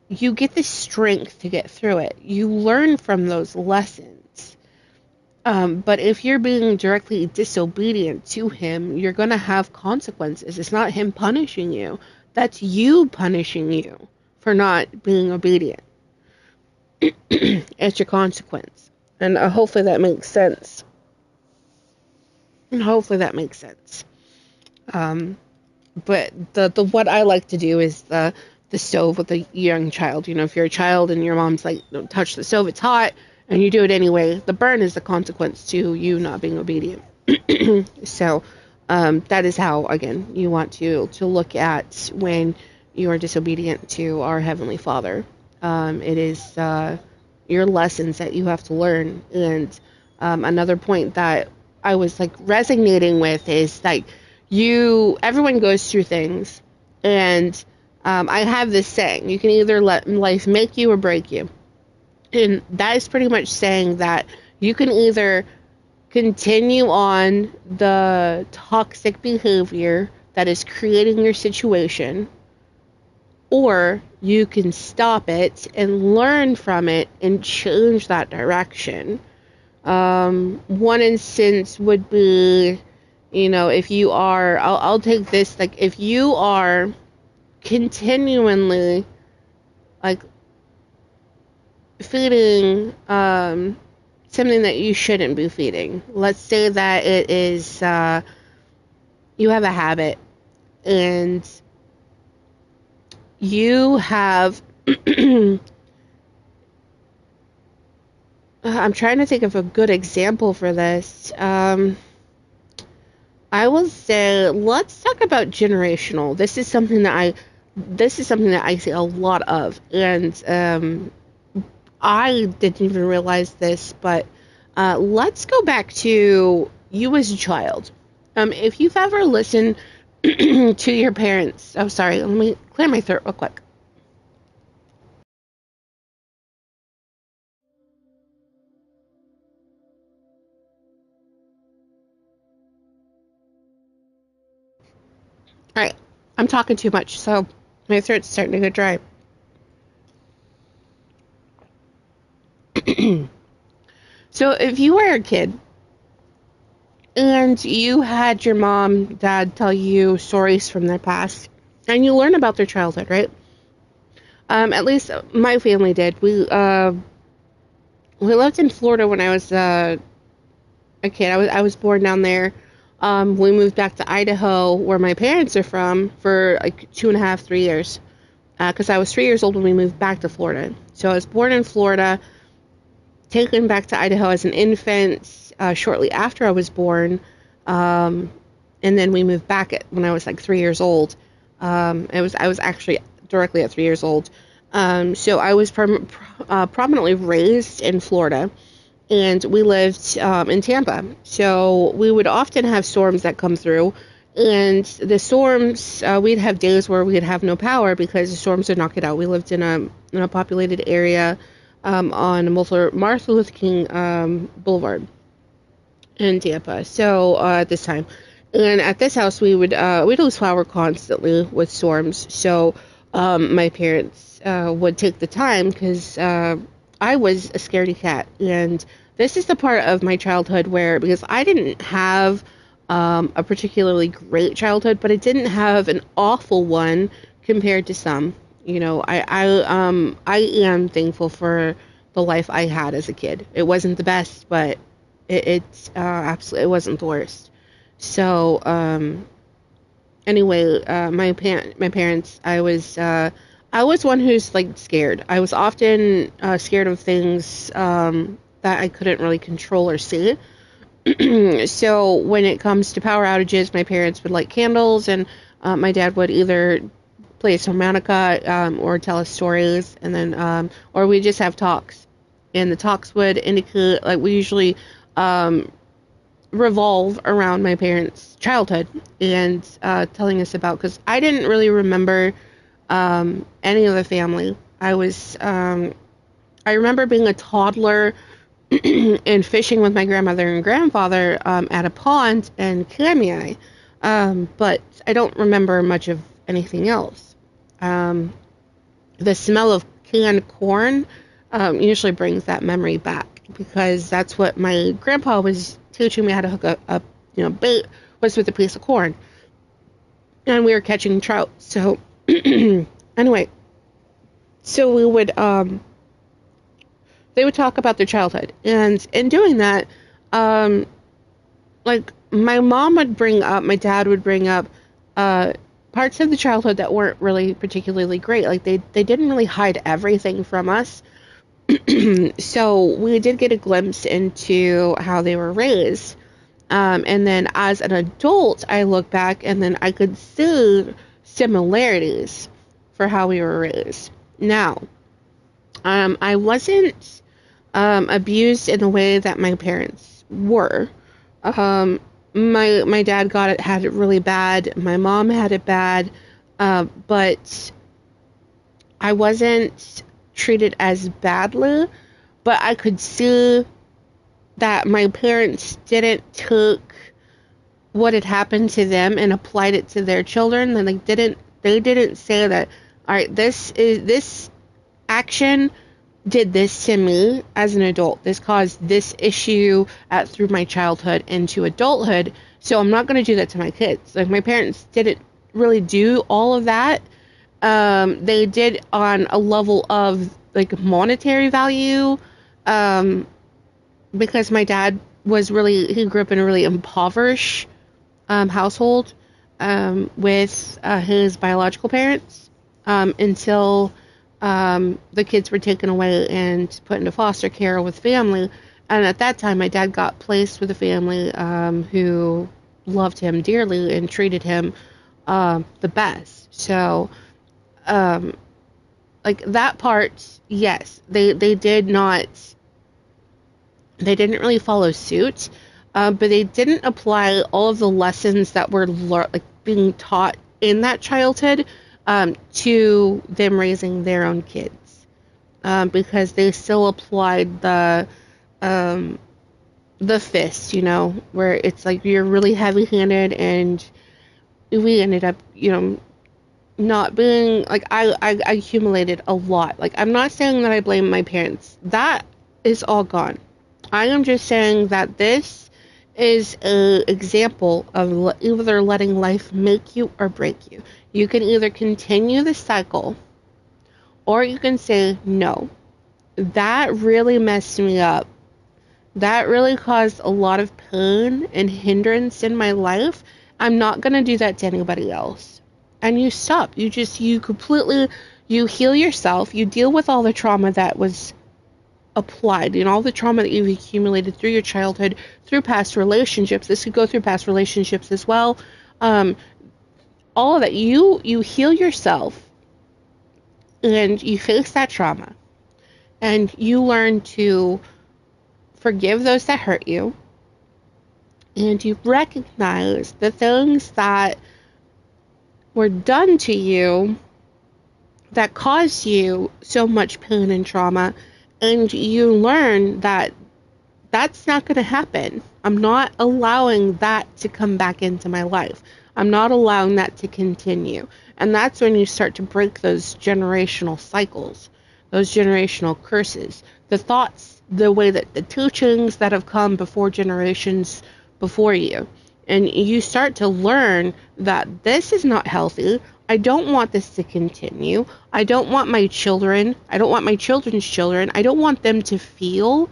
you get the strength to get through it. You learn from those lessons. But if you're being directly disobedient to him, you're going to have consequences. It's not him punishing you. That's you punishing you for not being obedient. It's your consequence. And hopefully that makes sense. But the what I like to do is the stove with a young child. You know, if you're a child and your mom's like, don't touch the stove, it's hot, and you do it anyway, the burn is the consequence to you not being obedient. So that is how, again, you want to look at when you are disobedient to our Heavenly Father. It is your lessons that you have to learn. And another point that I was like resonating with is like, everyone goes through things, and I have this saying, you can either let life make you or break you. And that is pretty much saying that you can either continue on the toxic behavior that is creating your situation, or you can stop it and learn from it and change that direction. One instance would be, you know, if you are, I'll take this, like, if you are continually, like, feeding, something that you shouldn't be feeding. Let's say that it is, you have a habit, and you have, I'm trying to think of a good example for this. I will say, let's talk about generational. This is something that I see a lot of, and I didn't even realize this, but let's go back to you as a child. If you've ever listened to your parents, oh, sorry, let me clear my throat real quick. All right, I'm talking too much, so my throat's starting to get dry. So if you were a kid and you had your mom, dad tell you stories from their past, and you learn about their childhood, right? At least my family did. We lived in Florida when I was a kid. I was born down there. We moved back to Idaho, where my parents are from, for like 2.5, 3 years. Because I was 3 years old when we moved back to Florida. So I was born in Florida, taken back to Idaho as an infant shortly after I was born. And then we moved back when I was like 3 years old. I was actually directly at 3 years old. So I was prominently raised in Florida, and we lived in Tampa. So we would often have storms that come through, and the storms, we'd have days where we'd have no power because the storms would knock it out. We lived in a populated area on Martin Luther King Boulevard in Tampa. So at this time, and at this house, we'd lose power constantly with storms. So my parents would take the time, because I was a scaredy cat, and this is the part of my childhood where, because I didn't have a particularly great childhood, but I didn't have an awful one compared to some. I am thankful for the life I had as a kid. It wasn't the best, but absolutely, it wasn't the worst. So anyway, my parents, I was one who's like scared. I was often scared of things that I couldn't really control or see. So when it comes to power outages, my parents would light candles, and my dad would either play us harmonica or tell us stories, and then or we just have talks, and the talks would indicate, like, we usually revolve around my parents' childhood and telling us about, because I didn't really remember any of the family. I remember being a toddler and fishing with my grandmother and grandfather at a pond in Kamiai, but I don't remember much of anything else. The smell of canned corn usually brings that memory back, because that's what my grandpa was teaching me how to hook a bait, was with a piece of corn, and we were catching trout. So anyway, so they would talk about their childhood, and in doing that, like, my mom would bring up, my dad would bring up parts of the childhood that weren't really particularly great. Like, they didn't really hide everything from us. So we did get a glimpse into how they were raised. And then as an adult, I look back and then I could see similarities for how we were raised. Now, I wasn't abused in the way that my parents were. My dad had it really bad. My mom had it bad, but I wasn't treated as badly. But I could see that my parents didn't take what had happened to them and applied it to their children. And they didn't say that, all right, this action did this to me as an adult. This caused this issue through my childhood into adulthood. So I'm not going to do that to my kids. Like, my parents didn't really do all of that. They did on a level of, like, monetary value, because my dad he grew up in a really impoverished household with his biological parents until the kids were taken away and put into foster care with family. And at that time, my dad got placed with a family who loved him dearly and treated him the best. So, like, that part, yes, they didn't really follow suit, but they didn't apply all of the lessons that were being taught in that childhood to them raising their own kids, because they still applied the fist, where it's like you're really heavy-handed, and we ended up, not being, like, I accumulated a lot. Like, I'm not saying that I blame my parents. That is all gone. I am just saying that this is an example of either letting life make you or break you. You can either continue the cycle, or you can say, no, that really messed me up. That really caused a lot of pain and hindrance in my life. I'm not going to do that to anybody else. And you stop. You heal yourself. You deal with all the trauma that was applied, and all the trauma that you've accumulated through your childhood, through past relationships. This could go through past relationships as well. All of that. You heal yourself, and you face that trauma, and you learn to forgive those that hurt you, and you recognize the things that were done to you that caused you so much pain and trauma, and you learn that that's not going to happen. I'm not allowing that to come back into my life. I'm not allowing that to continue. And that's when you start to break those generational cycles, those generational curses, the thoughts, the way that the teachings that have come before generations before you. and you start to learn that this is not healthy. I don't want this to continue. I don't want my children, I don't want my children's children, I don't want them to feel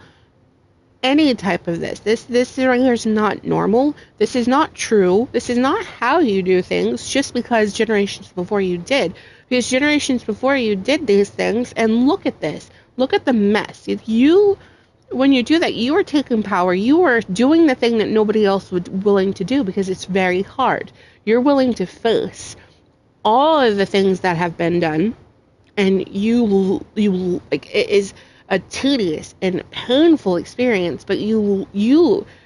any type of this. This right here is not normal. This is not true. This is not how you do things just because generations before you did. Because generations before you did these things, and look at this. Look at the mess. When you do that, you are taking power. You are doing the thing that nobody else would willing to do because it's very hard. You're willing to face all of the things that have been done, and you like, it is a tedious and painful experience, but you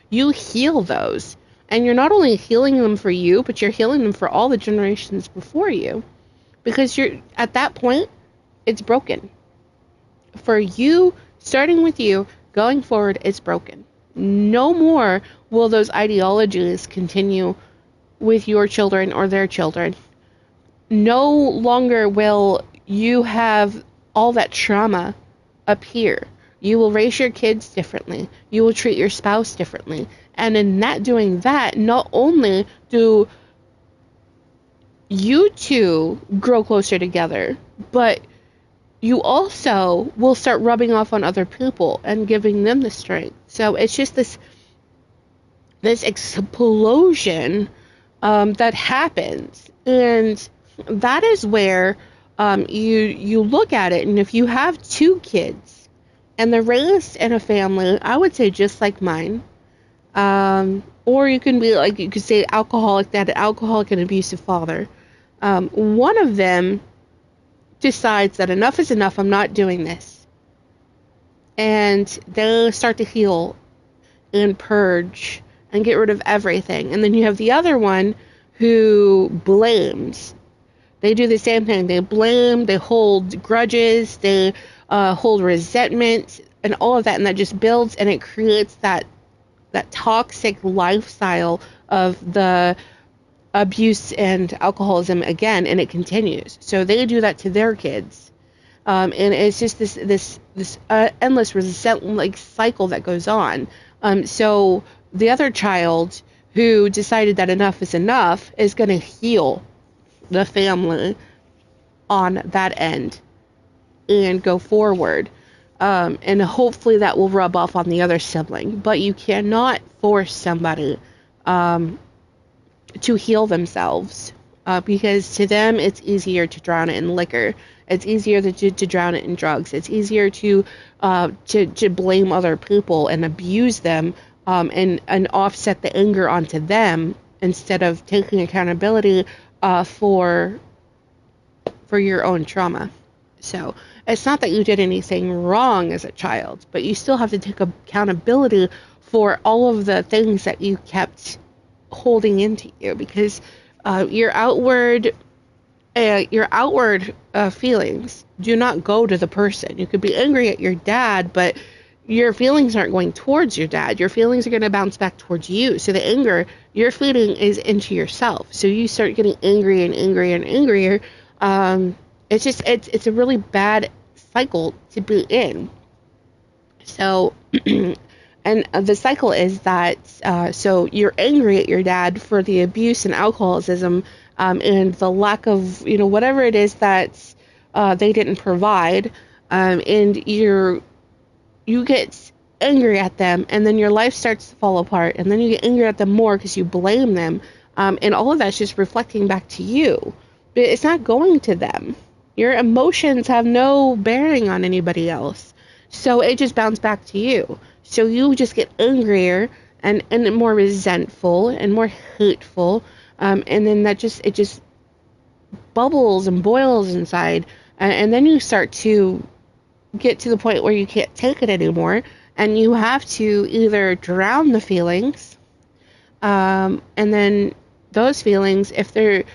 heal those, and you're not only healing them for you, but you're healing them for all the generations before you, because you're at that point, it's broken for you. Starting with you going forward, it's broken. No more will those ideologies continue with your children or their children. No longer will you have all that trauma appear. You will raise your kids differently. You will treat your spouse differently. And in doing that, not only do you two grow closer together, but you also will start rubbing off on other people and giving them the strength. So it's just this explosion that happens. And that is where you look at it, and if you have two kids and they're raised in a family, I would say just like mine, or you can be like, you could say alcoholic dad, alcoholic and abusive father. One of them decides that enough is enough, I'm not doing this, and they start to heal and purge and get rid of everything. And then you have the other one who blames. They do the same thing. They blame, they hold grudges, they hold resentment, and all of that, and that just builds, and it creates that toxic lifestyle of the abuse and alcoholism again, and it continues. So they do that to their kids, and it's just this endless resentment cycle that goes on. So the other child who decided that enough is enough is going to heal the family on that end and go forward, and hopefully that will rub off on the other sibling. But you cannot force somebody to heal themselves, because to them it's easier to drown it in liquor. It's easier to drown it in drugs. It's easier to blame other people and abuse them, and offset the anger onto them instead of taking accountability for your own trauma. So it's not that you did anything wrong as a child, but you still have to take accountability for all of the things that you kept holding into you, because your outward feelings do not go to the person. You could be angry at your dad, but your feelings aren't going towards your dad. Your feelings are going to bounce back towards you. So the anger you're feeding is into yourself. So you start getting angry and angry and angrier. It's a really bad cycle to be in. So, and the cycle is that, so you're angry at your dad for the abuse and alcoholism, and the lack of, whatever it is that they didn't provide, and you get angry at them, and then your life starts to fall apart, and then you get angry at them more because you blame them, and all of that's just reflecting back to you, but it's not going to them. Your emotions have no bearing on anybody else, so it just bounced back to you. So you just get angrier and more resentful and more hateful, and then it just bubbles and boils inside, and then you start to get to the point where you can't take it anymore, and you have to either drown the feelings, and then those feelings, if they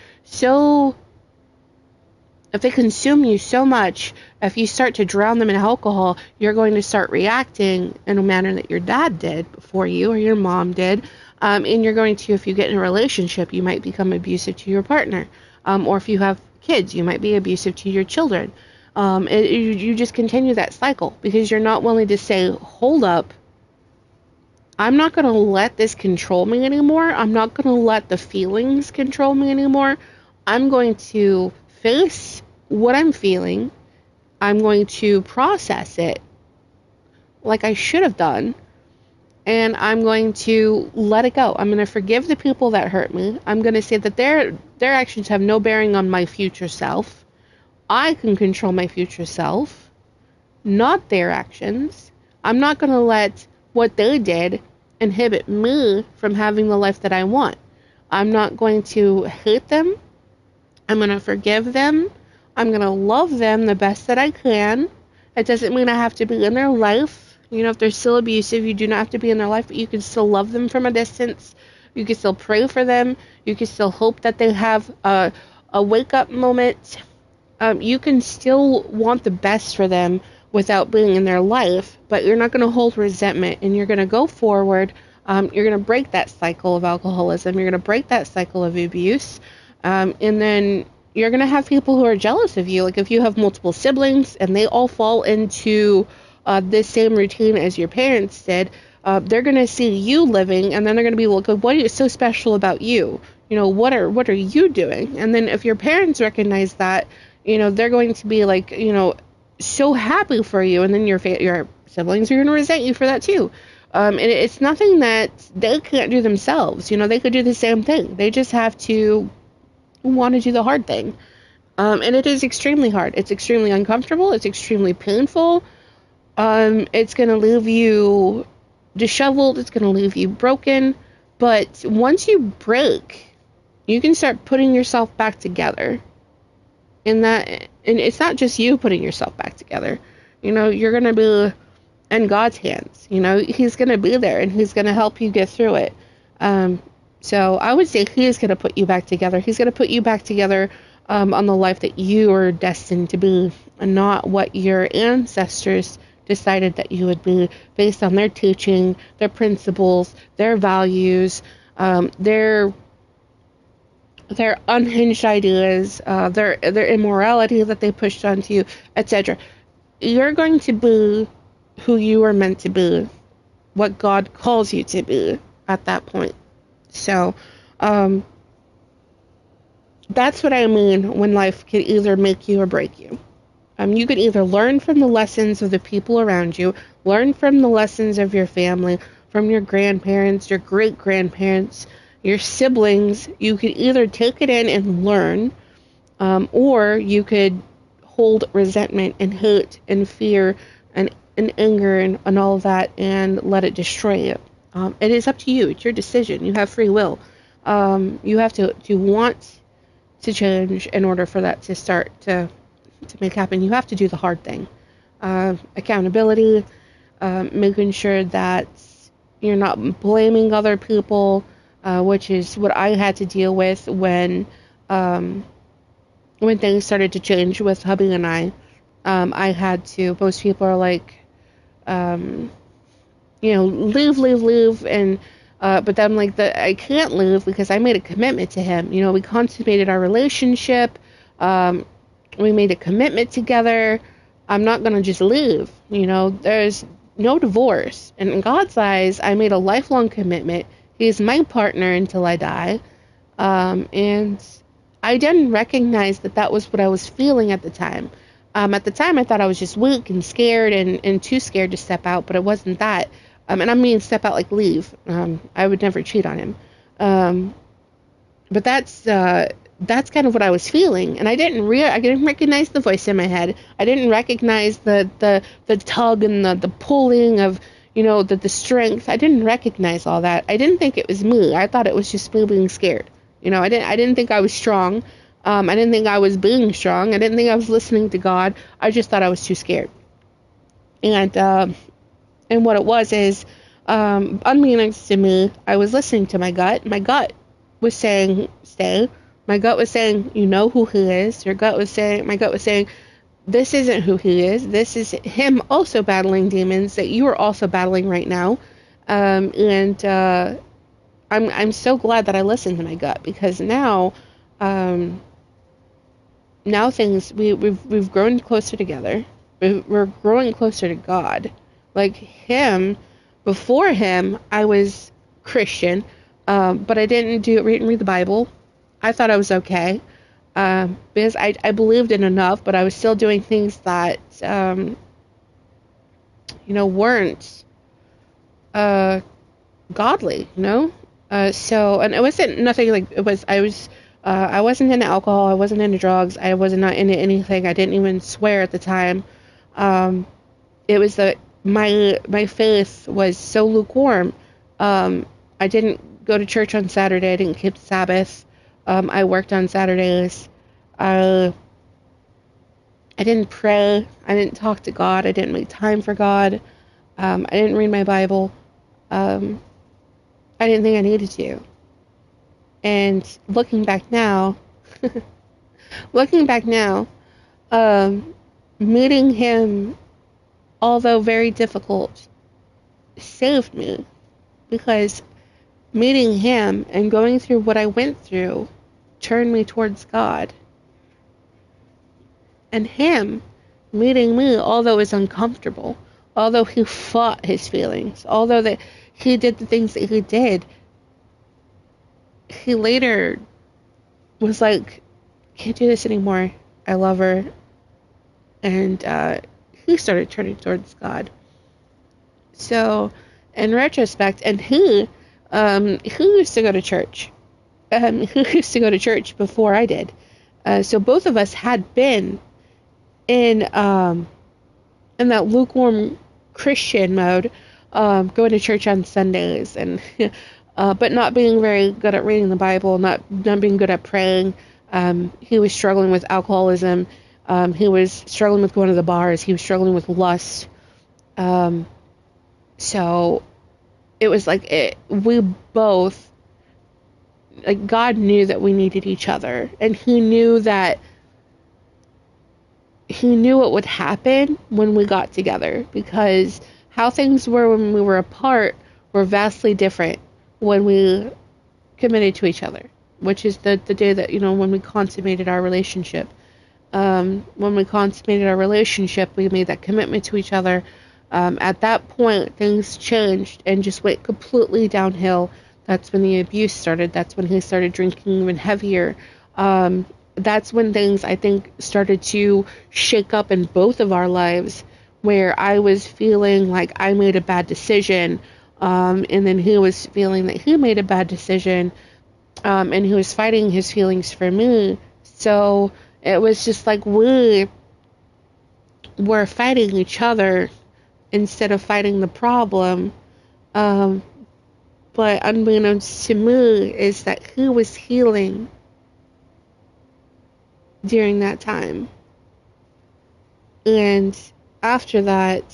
consume you so much, if you start to drown them in alcohol, you're going to start reacting in a manner that your dad did before you, or your mom did, and you're going to, if you get in a relationship, you might become abusive to your partner, or if you have kids, you might be abusive to your children. You just continue that cycle because you're not willing to say, hold up, I'm not going to let this control me anymore. I'm not going to let the feelings control me anymore. I'm going to face what I'm feeling. I'm going to process it like I should have done. And I'm going to let it go. I'm going to forgive the people that hurt me. I'm going to say that their actions have no bearing on my future self. I can control my future self, not their actions. I'm not going to let what they did inhibit me from having the life that I want. I'm not going to hate them. I'm going to forgive them. I'm going to love them the best that I can. It doesn't mean I have to be in their life. You know, if they're still abusive, you do not have to be in their life, but you can still love them from a distance. You can still pray for them. You can still hope that they have a wake-up moment. You can still want the best for them without being in their life, but you're not going to hold resentment, and you're going to go forward. You're going to break that cycle of alcoholism. You're going to break that cycle of abuse. And then you're going to have people who are jealous of you. Like if you have multiple siblings and they all fall into this same routine as your parents did, they're going to see you living, and then they're going to be like, what is so special about you? You know, what are you doing? And then if your parents recognize that, you know, they're going to be like, you know, so happy for you, and then your siblings are going to resent you for that too. And it's nothing that they can't do themselves. You know, they could do the same thing. They just have to want to do the hard thing. And it is extremely hard. It's extremely uncomfortable. It's extremely painful. It's going to leave you disheveled. It's going to leave you broken. But once you break, you can start putting yourself back together. And it's not just you putting yourself back together. You know, you're going to be in God's hands. You know, He's going to be there, and He's going to help you get through it. So I would say He is going to put you back together. He's going to put you back together on the life that you are destined to be, and not what your ancestors decided that you would be based on their teaching, their principles, their values, their unhinged ideas, their immorality that they pushed onto you, etc. You're going to be who you are meant to be, what God calls you to be at that point. So, that's what I mean when life can either make you or break you. You could either learn from the lessons of the people around you, learn from the lessons of your family, from your grandparents, your great-grandparents, your siblings. You could either take it in and learn, or you could hold resentment and hate and fear and anger and all of that and let it destroy you. It is up to you. It's your decision. You have free will. You have to want to change in order for that to start to make happen. You have to do the hard thing. Accountability, making sure that you're not blaming other people, which is what I had to deal with when things started to change with hubby and I. I had to, most people are like, you know, leave, and but then I'm like, I can't leave because I made a commitment to him. You know, we consummated our relationship. We made a commitment together. I'm not going to just leave. You know, there's no divorce. And in God's eyes, I made a lifelong commitment. He's my partner until I die. And I didn't recognize that was what I was feeling at the time. At the time, I thought I was just weak and scared and too scared to step out, but it wasn't that. And I mean step out like leave. I would never cheat on him. But that's kind of what I was feeling, and I didn't recognize the voice in my head. I didn't recognize the tug and the pulling of, you know, the strength. I didn't recognize all that. I didn't think it was me. I thought it was just me being scared. You know, I didn't think I was strong. I didn't think I was being strong. I didn't think I was listening to God. I just thought I was too scared. And what it was is, unbeknownst to me, I was listening to my gut. My gut was saying, stay. My gut was saying, you know who he is. My gut was saying, this isn't who he is. This is him also battling demons that you are also battling right now. I'm so glad that I listened to my gut, because now things, we've grown closer together. We're growing closer to God. Like him, before him, I was Christian, but I didn't read the Bible. I thought I was okay, because I believed in enough, but I was still doing things that, weren't godly, So, and it wasn't nothing like it was. I wasn't into alcohol. I wasn't into drugs. I was not into anything. I didn't even swear at the time. It was that my faith was so lukewarm. I didn't go to church on Saturday. I didn't keep the Sabbath. I worked on Saturdays. I didn't pray. I didn't talk to God. I didn't make time for God. I didn't read my Bible. I didn't think I needed to. And looking back now, meeting him, although very difficult, saved me, because meeting him and going through what I went through turned me towards God. And him meeting me, although it was uncomfortable, although he fought his feelings, although that he did the things that he did, he later was like, can't do this anymore. I love her. And he started turning towards God. So, in retrospect, and he used to go to church. He used to go to church before I did. So both of us had been in that lukewarm Christian mode, going to church on Sundays, and but not being very good at reading the Bible, not being good at praying. He was struggling with alcoholism. He was struggling with going to the bars. He was struggling with lust. So it was like we both, like, God knew that we needed each other, and he knew what would happen when we got together, because how things were when we were apart were vastly different when we committed to each other, which is the day that, when we consummated our relationship. When we consummated our relationship, we made that commitment to each other. At that point, things changed and just went completely downhill. That's when the abuse started. That's when he started drinking even heavier. That's when things, I think, started to shake up in both of our lives, where I was feeling like I made a bad decision, and then he was feeling that he made a bad decision, and he was fighting his feelings for me. So it was just like we were fighting each other instead of fighting the problem. But unbeknownst to me is that he was healing during that time. And after that,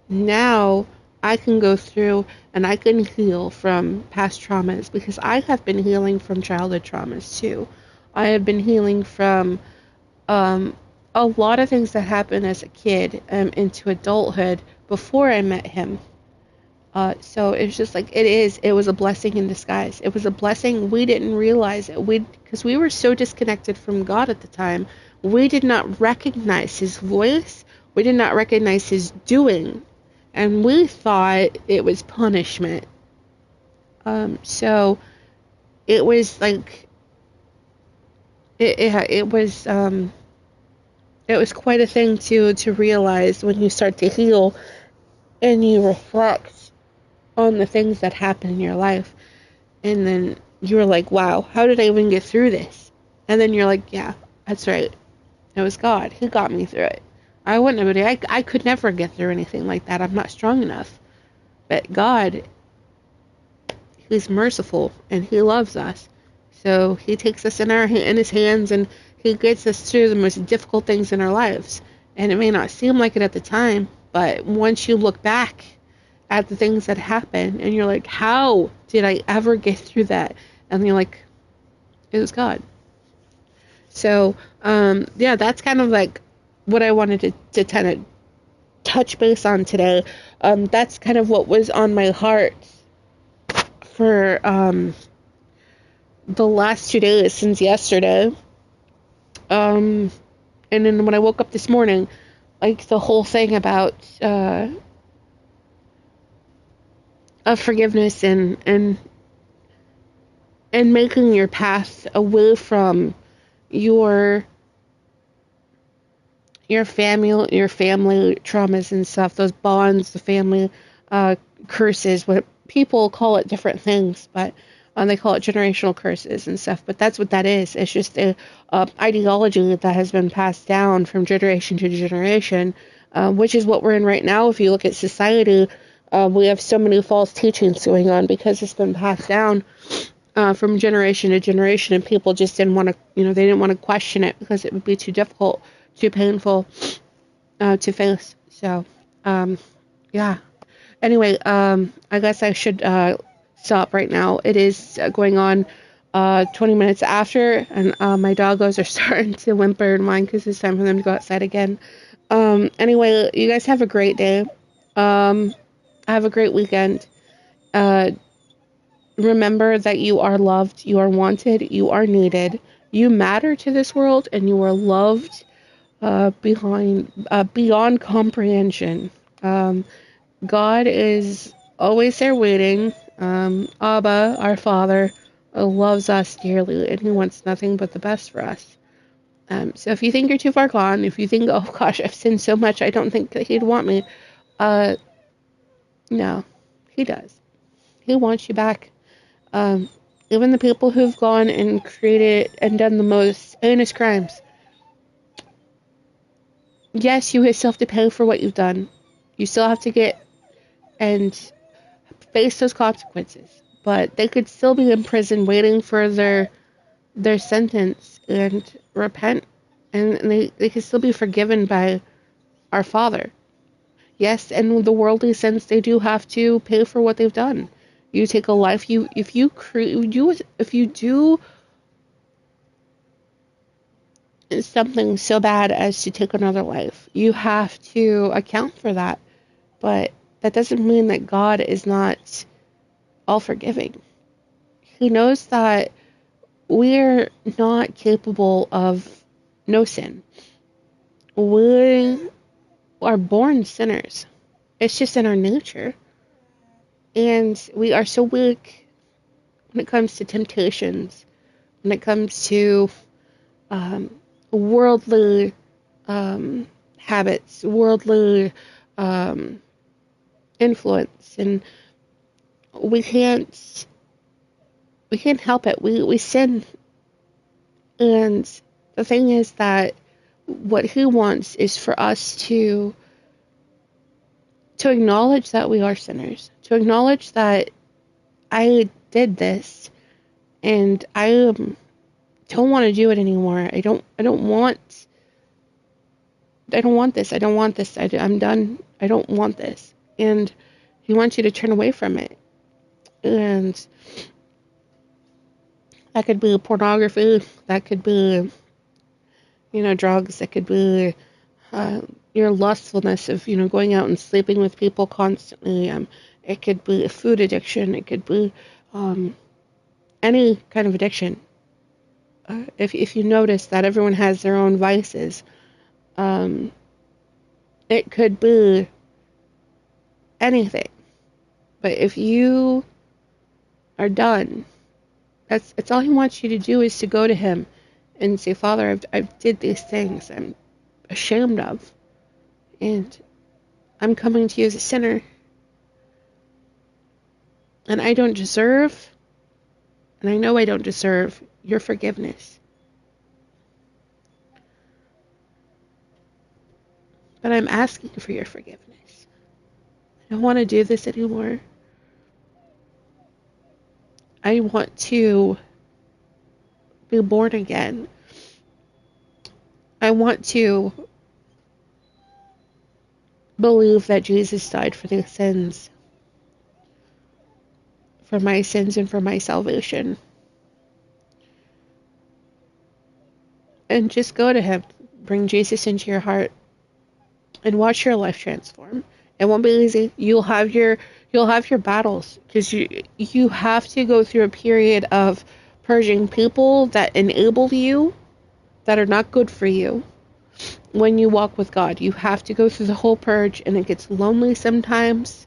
now I can go through and I can heal from past traumas, because I have been healing from childhood traumas too. I have been healing from a lot of things that happened as a kid into adulthood before I met him. So it's just like, it was a blessing in disguise. It was a blessing. We didn't realize it. Because we were so disconnected from God at the time. We did not recognize his voice. We did not recognize his doing. And we thought it was punishment. So it was like, it was quite a thing to realize when you start to heal and you reflect on the things that happen in your life, and then you're like, wow, how did I even get through this? And then you're like, yeah, that's right, it was God. He got me through it. I wouldn't have been, I could never get through anything like that. I'm not strong enough. But God, he's merciful and he loves us, so he takes us in his hands, and he gets us through the most difficult things in our lives. And it may not seem like it at the time, but once you look back at the things that happen and you're like, how did I ever get through that? And you're like, it was God. So yeah, that's kind of like what I wanted to kind of touch base on today. That's kind of what was on my heart for the last 2 days since yesterday. And then when I woke up this morning, like the whole thing about of forgiveness and making your path away from your your family traumas and stuff, those bonds, the family uh, curses. What people call it different things, but they call it generational curses and stuff. But that's what that is. It's just a ideology that has been passed down from generation to generation, which is what we're in right now. If you look at society, we have so many false teachings going on because it's been passed down from generation to generation, and people just didn't want to, they didn't want to question it because it would be too difficult, too painful to face. So, yeah. Anyway, I guess I should stop right now. It is going on 20 minutes after, and my doggos are starting to whimper and whine because it's time for them to go outside again. Anyway, you guys have a great day. Have a great weekend. Remember that you are loved, you are wanted, you are needed, you matter to this world, and you are loved beyond comprehension. God is always there waiting. Abba, our Father, loves us dearly, and He wants nothing but the best for us. So if you think you're too far gone, if you think, oh gosh, I've sinned so much, I don't think that He'd want me, no, He does. He wants you back. Um, Even the people who've gone and created and done the most heinous crimes, yes, you still have to pay for what you've done. You still have to get and face those consequences. But they could still be in prison waiting for their sentence and repent. And they could still be forgiven by our Father. Yes, and the worldly sense, they do have to pay for what they've done. You take a life, if you do something so bad as to take another life, you have to account for that. But that doesn't mean that God is not all forgiving. He knows that we're not capable of no sin. We are born sinners. It's just in our nature. And we are so weak when it comes to temptations, when it comes to worldly habits, worldly influence, and we can't help it. We sin, and the thing is that what He wants is for us to acknowledge that we are sinners, to acknowledge that I did this, and I don't want to do it anymore. I don't want this. I don't want this. I'm done. I don't want this. And He wants you to turn away from it. And that could be pornography. That could be, drugs. That could be your lustfulness of, going out and sleeping with people constantly. It could be a food addiction. It could be any kind of addiction. If you notice that everyone has their own vices, it could be anything. But if you are done, it's all He wants you to do is to go to Him and say, Father, I've did these things I'm ashamed of, and I'm coming to you as a sinner, and I don't deserve, and I know I don't deserve your forgiveness. But I'm asking for your forgiveness. I don't want to do this anymore. I want to be born again. I want to believe that Jesus died for the sins, for my sins and for my salvation. And just go to Him. Bring Jesus into your heart and watch your life transform. It won't be easy. You'll have your battles, because you have to go through a period of purging people that enable you, that are not good for you. When you walk with God, you have to go through the whole purge, and it gets lonely sometimes,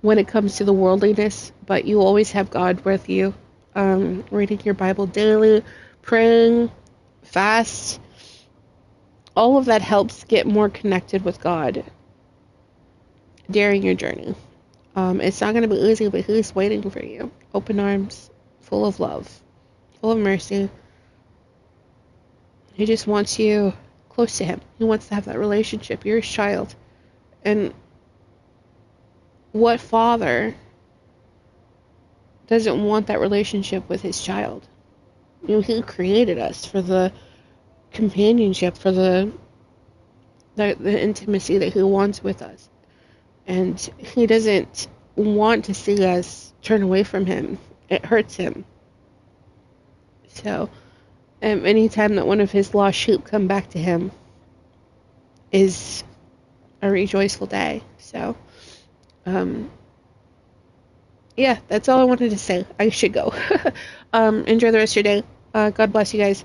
when it comes to the worldliness, but you always have God with you. Reading your Bible daily, praying, fast, all of that helps get more connected with God during your journey. It's not going to be easy, but He's waiting for you. Open arms, full of love, full of mercy. He just wants you close to Him. He wants to have that relationship. You're His child. And what father doesn't want that relationship with his child? You know, He created us for the companionship, for the intimacy that He wants with us. And He doesn't want to see us turn away from Him. It hurts Him. So, anytime that one of His lost sheep come back to Him is a rejoiceful day. So, yeah, that's all I wanted to say. I should go. Enjoy the rest of your day. God bless you guys.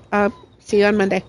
See you on Monday.